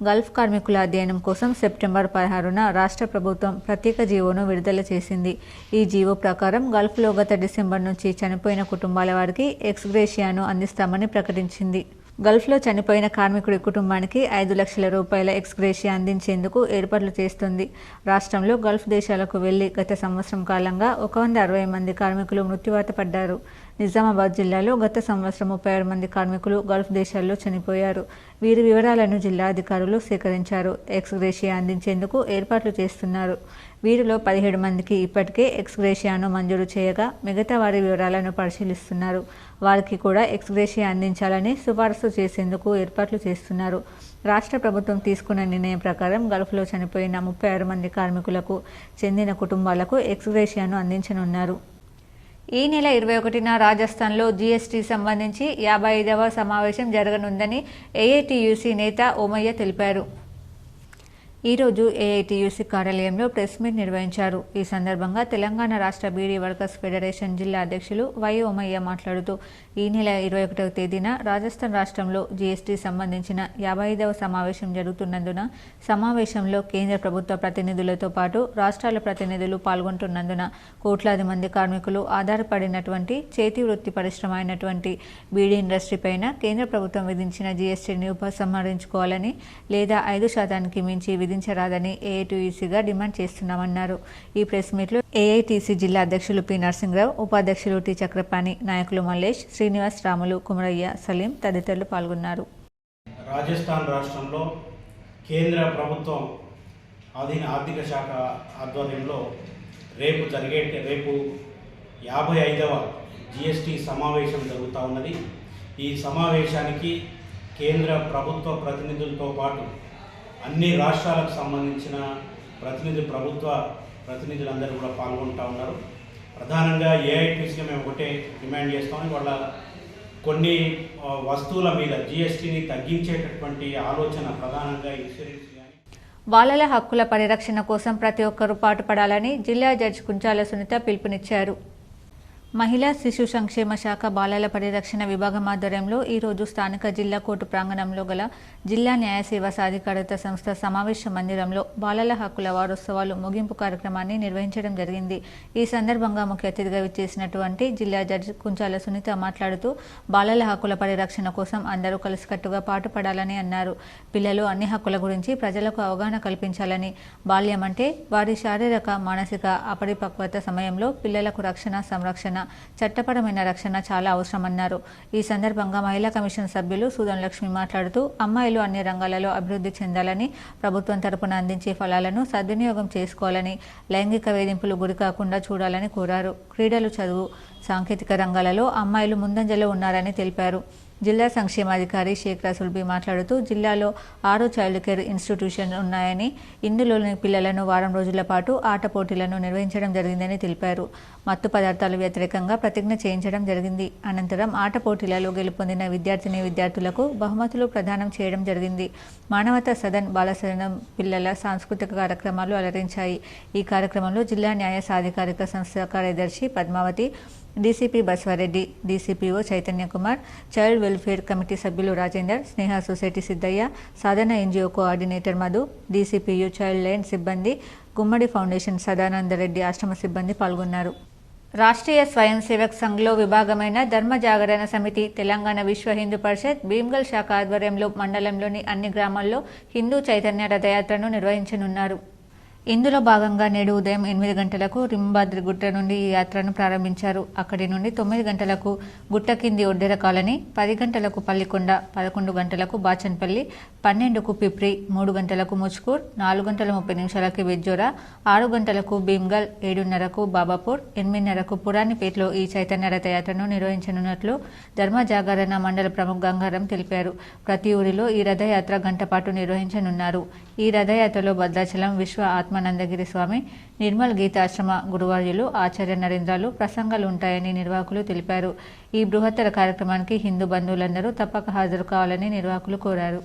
గల్ఫ్ కార్మికుల అధ్యయనం కోసం సెప్టెంబర్ 16న రాష్ట్ర ప్రభుత్వం ప్రత్యేక జీవోను విడుదల చేసింది. ఈ జీవో ప్రకారం గల్ఫ్లో గత డిసెంబర్ నుంచి చనిపోయిన కుటుంబాల వారికి ఎక్స్ గ్రేషియాను అందిస్తామని ప్రకటించింది. గల్ఫ్లో చనిపోయిన కార్మికుడి కుటుంబానికి 5 లక్షల రూపాయల ఎక్స్ గ్రేషియా అందించేందుకు ఏర్పాట్లు చేస్తుంది. రాష్ట్రంలో గల్ఫ్ దేశాలకు వెళ్లి గత సంవత్సరం కాలంగా 160 మంది కార్మికులు మృత్యువాత పడ్డారు. నిజామాబాద్ జిల్లాలో గత సంవత్సరం 36 మంది కార్మికులు గల్ఫ్ దేశాల్లో చనిపోయారు. వీరి వివరాలను జిల్లా అధికారులు సేకరించారు. ఎక్స్ గ్రేషియా అందించేందుకు ఏర్పాట్లు చేస్తున్నారు. వీరిలో 17 మందికి ఇప్పటికే ఎక్స్ గ్రేషియాను మంజూరు చేయగా మిగతా వారి వివరాలను పరిశీలిస్తున్నారు. వారికి కూడా ఎక్స్ గ్రేషియా అందించాలని సిఫారసు చేసేందుకు ఏర్పాట్లు చేస్తున్నారు. రాష్ట్ర ప్రభుత్వం తీసుకున్న నిర్ణయం ప్రకారం గల్ఫ్లో చనిపోయిన 36 మంది కార్మికులకు చెందిన కుటుంబాలకు ఎక్స్ గ్రేషియాను అందించనున్నారు. ఈ నెల 21న రాజస్థాన్లో జీఎస్టీ సంబంధించి 55వ సమావేశం జరగనుందని ఏఐటీయూసీ నేత ఓమయ్య తెలిపారు. ఈరోజు ఏఐటీయూసీ కార్యాలయంలో ప్రెస్ మీట్ నిర్వహించారు. ఈ సందర్భంగా తెలంగాణ రాష్ట్ర బీడీ వర్కర్స్ ఫెడరేషన్ జిల్లా అధ్యక్షులు వై ఓమయ్య మాట్లాడుతూ ఈ నెల 21వ తేదీన రాజస్థాన్ రాష్ట్రంలో జీఎస్టీ సంబంధించిన 55వ సమావేశం జరుగుతున్నందున సమావేశంలో కేంద్ర ప్రభుత్వ ప్రతినిధులతో పాటు రాష్ట్రాల ప్రతినిధులు పాల్గొంటున్నందున కోట్లాది మంది కార్మికులు ఆధారపడినటువంటి చేతి వృత్తి పరిశ్రమ అయినటువంటి బీడీ ఇండస్ట్రీ పైన కేంద్ర ప్రభుత్వం విధించిన జీఎస్టీని ఉపసంహరించుకోవాలని లేదా 5% మించి విధించరాదని ఏఐటీయూసీగా డిమాండ్ చేస్తున్నామన్నారు. ఈ ప్రెస్ మీట్లో ఏఐటీసీ జిల్లా అధ్యక్షులు పి నరసింహరావు, ఉపాధ్యక్షులు టి చక్రపాణి, నాయకులు మల్లేష్, శ్రీనివాస్, రాములు, కుమరయ్య, సలీం తదితరులు పాల్గొన్నారు. రాజస్థాన్ రాష్ట్రంలో కేంద్ర ప్రభుత్వం అధీన ఆర్థిక శాఖ ఆధ్వర్యంలో రేపు 55వ జీఎస్టీ సమావేశం జరుగుతూ ఉన్నది. ఈ సమావేశానికి కేంద్ర ప్రభుత్వ ప్రతినిధులతో పాటు అన్ని రాష్ట్రాలకు సంబంధించిన ప్రభుత్వ ప్రతినిధులందరూ కూడా పాల్గొంటూ ఉన్నారు. ప్రధానంగా ఏఐటీసీగా మేము ఒకటే డిమాండ్ చేస్తామని వాళ్ళ కొన్ని వస్తువుల మీద జీఎస్టీని తగ్గించేటటువంటి ఆలోచన ప్రధానంగా ఇన్సూరెన్స్ బాలల హక్కుల పరిరక్షణ కోసం ప్రతి ఒక్కరూ పాటుపడాలని జిల్లా జడ్జి కుంచాల సునీత పిలుపునిచ్చారు. మహిళా శిశు సంక్షేమ శాఖ బాలల పరిరక్షణ విభాగం ఆధ్వర్యంలో ఈరోజు స్థానిక జిల్లా కోర్టు ప్రాంగణంలో గల జిల్లా న్యాయ సేవా సాధికారత సంస్థ సమావేశ మందిరంలో బాలల హక్కుల వారోత్సవాలు ముగింపు కార్యక్రమాన్ని నిర్వహించడం జరిగింది. ఈ సందర్భంగా ముఖ్య అతిథిగా విచ్చేసినటువంటి జిల్లా జడ్జి కుంచాల సునీత మాట్లాడుతూ బాలల హక్కుల పరిరక్షణ కోసం అందరూ కలిసికట్టుగా పాటుపడాలని అన్నారు. పిల్లలు అన్ని హక్కుల గురించి ప్రజలకు అవగాహన కల్పించాలని, బాల్యం అంటే వారి శారీరక మానసిక అపరిపక్వత సమయంలో పిల్లలకు రక్షణ, సంరక్షణ, చట్టపరమైన రక్షణ చాలా అవసరమన్నారు. ఈ సందర్భంగా మహిళా కమిషన్ సభ్యులు సూదన్ లక్ష్మి మాట్లాడుతూ అమ్మాయిలు అన్ని రంగాలలో అభివృద్ధి చెందాలని, ప్రభుత్వం తరపున అందించే ఫలాలను సద్వినియోగం చేసుకోవాలని, లైంగిక వేధింపులు గురికాకుండా చూడాలని కోరారు. క్రీడలు, చదువు, సాంకేతిక రంగాలలో అమ్మాయిలు ముందంజలో ఉన్నారని తెలిపారు. జిల్లా సంక్షేమాధికారి షేక్ రసూల్బీ మాట్లాడుతూ జిల్లాలో 6 చైల్డ్ కేర్ ఇన్స్టిట్యూషన్లు ఉన్నాయని, ఇందులోని పిల్లలను వారం రోజుల పాటు ఆట పోటీలను నిర్వహించడం జరిగిందని తెలిపారు. మత్తు పదార్థాల వ్యతిరేకంగా ప్రతిజ్ఞ చేయించడం జరిగింది. అనంతరం ఆట పోటీలలో గెలుపొందిన విద్యార్థులకు బహుమతులు ప్రదానం చేయడం జరిగింది. మానవతా సదన్, బాలసదనం పిల్లల సాంస్కృతిక కార్యక్రమాలు అలరించాయి. ఈ కార్యక్రమంలో జిల్లా న్యాయ సాధికారిక సంస్థ కార్యదర్శి Padmavathi, DCP Baswareddy, DCPO Chaitanya Kumar, child welfare committee సభ్యులు Rajender, Sneha society Siddaiah, Sadhana NGO coordinator Madhu, DCPU child line సిబ్బంది, గుమ్మడి ఫౌండేషన్ సదానందరెడ్డి ఆశ్రమ సిబ్బంది పాల్గొన్నారు. రాష్ట్రీయ స్వయం సేవక్ సంఘ్లో విభాగమైన ధర్మ జాగరణ సమితి, తెలంగాణ విశ్వ హిందూ పరిషత్ భీమ్గల్ శాఖ ఆధ్వర్యంలో మండలంలోని అన్ని గ్రామాల్లో హిందూ చైతన్య రథయాత్రను నిర్వహించనున్నారు. ఇందులో భాగంగా నేడు ఉదయం 8 గంటలకు రింబాద్రి గుట్ట నుండి ఈ యాత్రను ప్రారంభించారు. అక్కడి నుండి 9 గంటలకు గుట్ట కింది ఒడ్డెర కాలనీ, 10 గంటలకు పల్లికొండ, 11 గంటలకు బాచన్పల్లి, 12కు పిప్రి, 3 గంటలకు ముచ్కూర్, 4 గంటల 30 నిమిషాలకి వెజ్జోరా, 6 గంటలకు భీమ్గల్, 7:30కు బాబాపూర్, 8:30కు పురాణిపేటలో ఈ చైతన్య రథయాత్రను నిర్వహించనున్నట్లు ధర్మ జాగరణ మండల ప్రముఖ గంగారం తెలిపారు. ప్రతి ఊరిలో ఈ రథయాత్ర గంట పాటు నిర్వహించనున్నారు. ఈ రథయాత్రలో భద్రాచలం విశ్వ ఆత్మానందగిరి స్వామి, నిర్మల్ గీతాశ్రమ గురువార్యులు, ఆచార్య నరేంద్రాలు ప్రసంగాలు ఉంటాయని నిర్వాహకులు తెలిపారు. ఈ బృహత్తర కార్యక్రమానికి హిందూ బంధువులందరూ తప్పక హాజరు కావాలని నిర్వాహకులు కోరారు.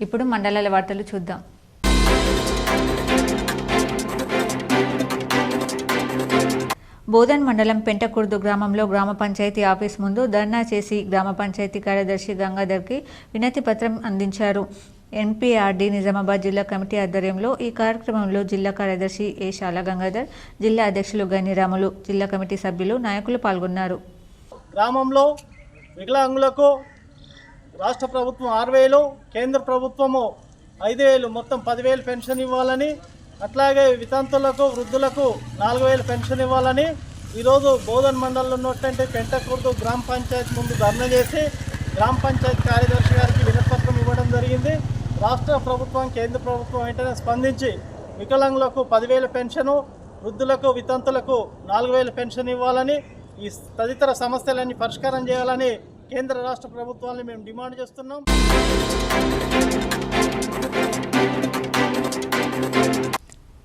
ఇప్పుడు మండలాల వార్తలు చూద్దాం. బోధన్ మండలం పెంటకుర్దు గ్రామంలో గ్రామ పంచాయతీ ఆఫీస్ ముందు ధర్నా చేసి గ్రామ పంచాయతీ కార్యదర్శి గంగాధర్కి వినతి పత్రం అందించారు. ఎన్పీఆర్డీ నిజామాబాద్ జిల్లా కమిటీ ఆధ్వర్యంలో ఈ కార్యక్రమంలో జిల్లా కార్యదర్శి ఏ శాల గంగాధర్, జిల్లా అధ్యక్షులు గన్నిరాములు, జిల్లా కమిటీ సభ్యులు, నాయకులు పాల్గొన్నారు. గ్రామంలో వికలాంగులకు రాష్ట్ర ప్రభుత్వం 6,000, కేంద్ర ప్రభుత్వము 5,000, మొత్తం 10,000 పెన్షన్ ఇవ్వాలని, అట్లాగే వితంతులకు, వృద్ధులకు 4,000 పెన్షన్ ఇవ్వాలని ఈరోజు బోధన్ మండలంలో ఉన్నటువంటి పెంటకుర్దు గ్రామ పంచాయతీ ముందు ధర్నా చేసి గ్రామ పంచాయతీ కార్యదర్శి గారికి వినతిపత్రం ఇవ్వడం జరిగింది. రాష్ట్ర ప్రభుత్వం, కేంద్ర ప్రభుత్వం వెంటనే స్పందించి వికలాంగులకు 10,000 పెన్షను, వృద్ధులకు, వితంతులకు 4,000 పెన్షన్ ఇవ్వాలని, ఈ తదితర సమస్యలన్నీ పరిష్కారం చేయాలని కేంద్ర రాష్ట్ర ప్రభుత్వాన్ని మేము డిమాండ్ చేస్తున్నాం.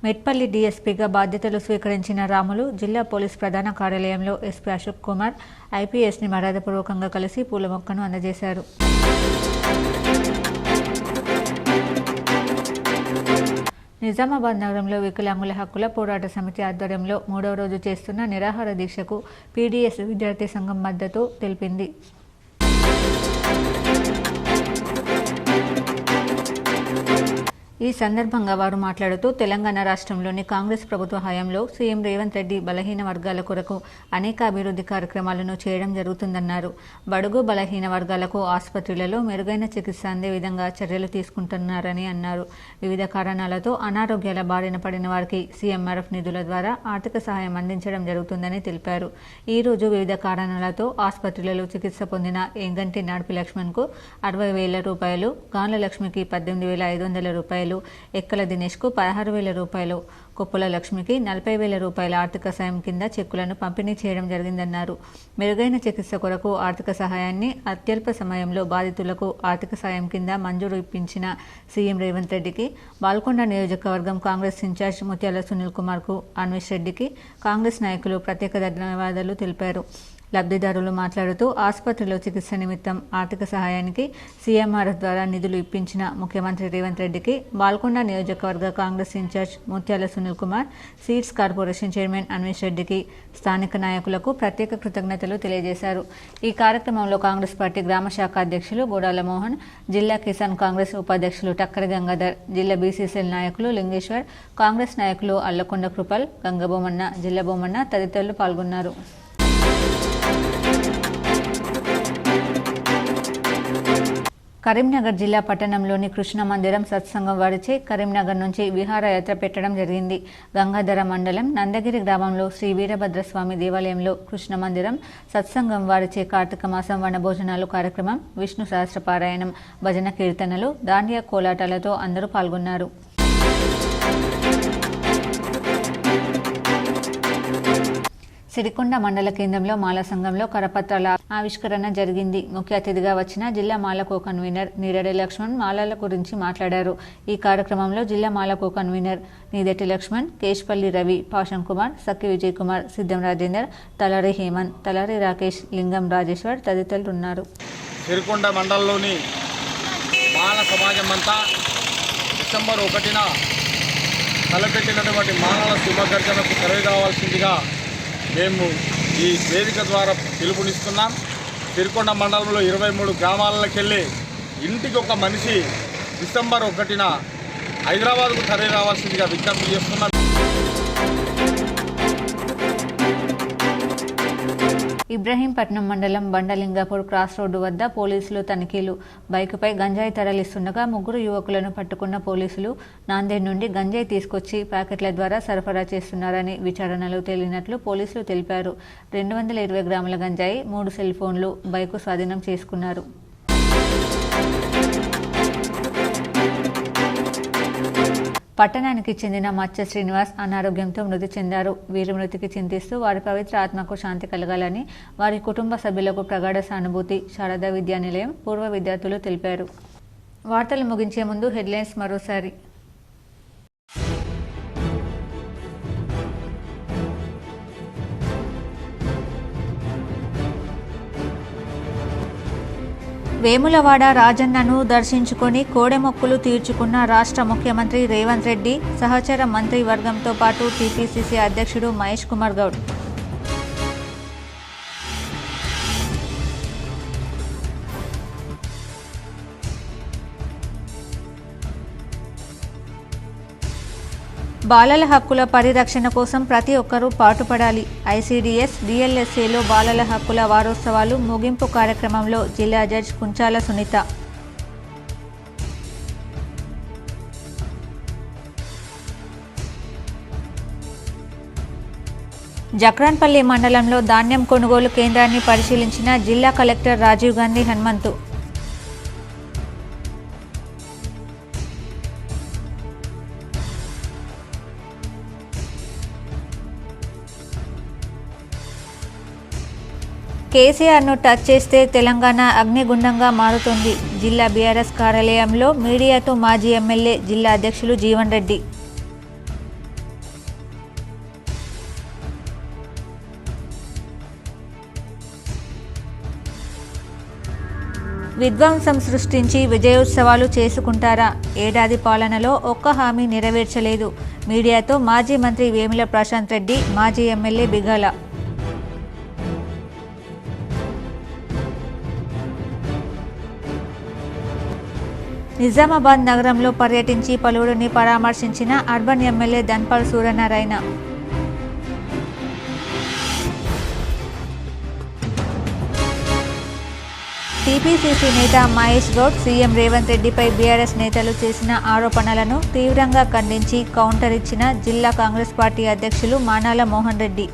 మెట్పల్లి డీఎస్పీగా బాధ్యతలు స్వీకరించిన రాములు జిల్లా పోలీస్ ప్రధాన కార్యాలయంలో ఎస్పీ అశోక్ కుమార్ ఐపీఎస్ని మర్యాదపూర్వకంగా కలిసి పూల మొక్కను అందజేశారు. నిజామాబాద్ నగరంలో వికలాంగుల హక్కుల పోరాట సమితి ఆధ్వర్యంలో 3వ రోజు చేస్తున్న నిరాహార దీక్షకు పీడీఎస్ విద్యార్థి సంఘం మద్దతు తెలిపింది. ఈ సందర్భంగా వారు మాట్లాడుతూ తెలంగాణ రాష్ట్రంలోని కాంగ్రెస్ ప్రభుత్వ హయాంలో సీఎం రేవంత్ రెడ్డి బలహీన వర్గాల కొరకు అనేక అభివృద్ధి కార్యక్రమాలను చేయడం జరుగుతుందన్నారు. బడుగు బలహీన వర్గాలకు ఆసుపత్రులలో మెరుగైన చికిత్స అందే విధంగా చర్యలు తీసుకుంటున్నారని అన్నారు. వివిధ కారణాలతో అనారోగ్యాల బారిన పడిన వారికి సీఎంఆర్ఎఫ్ నిధుల ద్వారా ఆర్థిక సహాయం అందించడం జరుగుతుందని తెలిపారు. ఈ రోజు వివిధ కారణాలతో ఆసుపత్రులలో చికిత్స పొందిన ఏంగంటి నాడిపి లక్ష్మణ్కు 60,000 రూపాయలు, గాన్ల లక్ష్మికి 18,500 రూపాయలు, ఎక్కల దినేష్కు 16,000 రూపాయలు, కొప్పుల లక్ష్మికి 40,000 రూపాయల ఆర్థిక సాయం కింద చెక్కులను పంపిణీ చేయడం జరిగిందన్నారు. మెరుగైన చికిత్స కొరకు ఆర్థిక సహాయాన్ని అత్యల్ప సమయంలో బాధితులకు ఆర్థిక సాయం కింద మంజూరు ఇప్పించిన సీఎం రేవంత్ రెడ్డికి, బాల్కొండ నియోజకవర్గం కాంగ్రెస్ ఇన్ఛార్జ్ ముత్యాల సునీల్ కుమార్కు, అన్వేష్ రెడ్డికి కాంగ్రెస్ నాయకులు ప్రత్యేక ధన్యవాదాలు తెలిపారు. లబ్ధిదారులు మాట్లాడుతూ ఆసుపత్రిలో చికిత్స నిమిత్తం ఆర్థిక సహాయానికి సీఎంఆర్ఎఫ్ ద్వారా నిధులు ఇప్పించిన ముఖ్యమంత్రి రేవంత్ రెడ్డికి, బాల్కొండ నియోజకవర్గ కాంగ్రెస్ ఇన్ఛార్జ్ ముత్యాల Sunil Kumar, seeds corporation chairman Anvesh రెడ్డికి, స్థానిక నాయకులకు ప్రత్యేక కృతజ్ఞతలు తెలియజేశారు. ఈ కార్యక్రమంలో కాంగ్రెస్ పార్టీ గ్రామ శాఖ అధ్యక్షులు గోడాల మోహన్, జిల్లా కిసాన్ కాంగ్రెస్ ఉపాధ్యక్షులు టక్కరి గంగాధర్, జిల్లా బీసీసీఎల్ నాయకులు లింగేశ్వర్, కాంగ్రెస్ నాయకులు అల్లకొండ కృపల్, గంగబొమ్మన్న, జిల్లా బొమ్మన్న తదితరులు పాల్గొన్నారు. కరీంనగర్ జిల్లా పట్టణంలోని కృష్ణ మందిరం సత్సంగం వారిచే కరీంనగర్ నుంచి విహారయాత్ర పెట్టడం జరిగింది. గంగాధర మండలం నందగిరి గ్రామంలో శ్రీ వీరభద్రస్వామి దేవాలయంలో కృష్ణ మందిరం సత్సంగం వారిచే కార్తీక మాసం వనభోజనాలు కార్యక్రమం, విష్ణు సహస్ర పారాయణం, భజన కీర్తనలు, దాండియా కోలాటాలతో అందరూ పాల్గొన్నారు. సిరికొండ మండల కేంద్రంలో మాల సంఘంలో కరపత్రాల ఆవిష్కరణ జరిగింది. ముఖ్య అతిథిగా వచ్చిన జిల్లా మాలకు కన్వీనర్ నీరెడ్డి లక్ష్మణ్ మాలల గురించి మాట్లాడారు. ఈ కార్యక్రమంలో జిల్లా మాలకు కన్వీనర్ నీదెట్టి లక్ష్మణ్, కేష్పల్లి రవి, పాషం కుమార్, సక్కి విజయ్ కుమార్, సిద్ధం రాజేందర్, తలారి హేమంత్, తలారి రాకేష్, లింగం రాజేశ్వర్ తదితరులు ఉన్నారు. సిరికొండ మండలంలోని మాల సమాజం అంతా డిసెంబర్ 1న తలపెట్టినటువంటి మాలల శుభగర్జనకు తరలి రావాల్సిందిగా మేము ఈ వేదిక ద్వారా పిలుపునిస్తున్నాం. సిరికొండ మండలంలో 23 గ్రామాలకు వెళ్ళి ఇంటికి ఒక మనిషి డిసెంబర్ 1న హైదరాబాద్కు తరలి రావాల్సిందిగా విజ్ఞప్తి చేస్తున్నాం. ఇబ్రహీంపట్నం మండలం బండలింగాపూర్ క్రాస్ రోడ్డు వద్ద పోలీసులు తనిఖీలు. బైకుపై గంజాయి తరలిస్తుండగా 3 యువకులను పట్టుకున్న పోలీసులు నాందేడ్ నుండి గంజాయి తీసుకొచ్చి ప్యాకెట్ల ద్వారా సరఫరా చేస్తున్నారని విచారణలో తేలినట్లు పోలీసులు తెలిపారు. 220 గ్రాముల గంజాయి, 3 సెల్ ఫోన్లు, బైకు స్వాధీనం చేసుకున్నారు. పట్టణానికి చెందిన మత్స్య శ్రీనివాస్ అనారోగ్యంతో మృతి చెందారు. వీరి మృతికి చింతిస్తూ వారి పవిత్ర ఆత్మకు శాంతి కలగాలని వారి కుటుంబ సభ్యులకు ప్రగాఢ సానుభూతి శారదా విద్యానిలయం పూర్వ విద్యార్థులు తెలిపారు. వార్తలు ముగించే ముందు హెడ్లైన్స్ మరోసారి. వేములవాడ రాజన్నను దర్శించుకొని కోడెమొక్కులు తీర్చుకున్న రాష్ట్ర ముఖ్యమంత్రి రేవంత్ రెడ్డి, సహచర మంత్రి వర్గంతో పాటు టీపీసీసీ అధ్యక్షుడు మహేష్ కుమార్ గౌడ్. బాలల హక్కుల పరిరక్షణ కోసం ప్రతి ఒక్కరూ పాటుపడాలి. ఐసీడీఎస్ డిఎల్ఎస్ఏలో బాలల హక్కుల వారోత్సవాలు ముగింపు కార్యక్రమంలో జిల్లా జడ్జి కుంచాల సునీత. జక్రాన్పల్లి మండలంలో ధాన్యం కొనుగోలు కేంద్రాన్ని పరిశీలించిన జిల్లా కలెక్టర్ రాజీవ్ గాంధీ హనుమంతు. కేసీఆర్ను టచ్ చేస్తే తెలంగాణ అగ్నిగుండంగా మారుతుంది. జిల్లా బీఆర్ఎస్ కార్యాలయంలో మీడియాతో మాజీ ఎమ్మెల్యే, జిల్లా అధ్యక్షులు జీవన్ రెడ్డి. విధ్వంసం సృష్టించి విజయోత్సవాలు చేసుకుంటారా? ఏడాది పాలనలో ఒక్క హామీ నెరవేర్చలేదు. మీడియాతో మాజీ మంత్రి వేముల ప్రశాంత్ రెడ్డి, మాజీ ఎమ్మెల్యే బిగాల. నిజామాబాద్ నగరంలో పర్యటించి పలువురిని పరామర్శించిన urban MLA Dhanpal Suryanarayana. TPCC నేత మహేష్ గౌడ్ సీఎం రేవంత్ రెడ్డిపై బీఆర్ఎస్ నేతలు చేసిన ఆరోపణలను తీవ్రంగా ఖండించి కౌంటర్ ఇచ్చిన జిల్లా కాంగ్రెస్ పార్టీ అధ్యక్షులు మానాల మోహన్ రెడ్డి.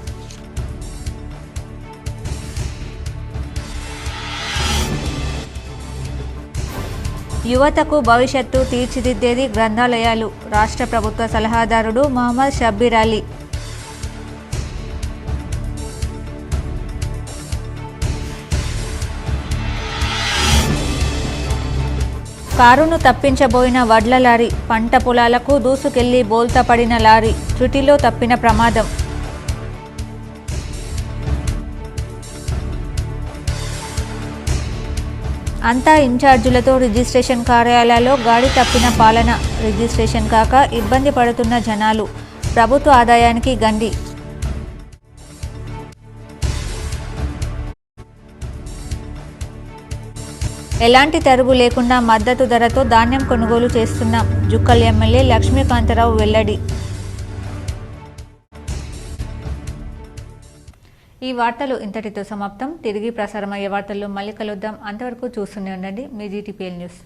యువతకు భవిష్యత్తు తీర్చిదిద్దేది గ్రంథాలయాలు. రాష్ట్ర ప్రభుత్వ సలహాదారుడు మహమ్మద్ షబ్బీర్ అలీ. కారును తప్పించబోయిన వడ్ల లారీ, పంట పొలాలకు దూసుకెళ్లి బోల్తా పడిన లారీ, త్రుటిలో తప్పిన ప్రమాదం. అంతా ఇన్ఛార్జీలతో రిజిస్ట్రేషన్ కార్యాలయాల్లో గాడి తప్పిన పాలన. రిజిస్ట్రేషన్ కాక ఇబ్బంది పడుతున్న జనాలు. ప్రభుత్వ ఆదాయానికి గండి. ఎలాంటి తరుగు లేకుండా మద్దతు ధరతో ధాన్యం కొనుగోలు చేస్తున్నాం. జుక్కల్ ఎమ్మెల్యే లక్ష్మీకాంతరావు వెల్లడి. ఈ వార్తలు ఇంతటితో సమాప్తం. తిరిగి ప్రసారమయ్యే వార్తల్లో మళ్ళీ కలుద్దాం. అంతవరకు చూస్తూనే ఉండండి మీ జీటీపీఎల్ న్యూస్.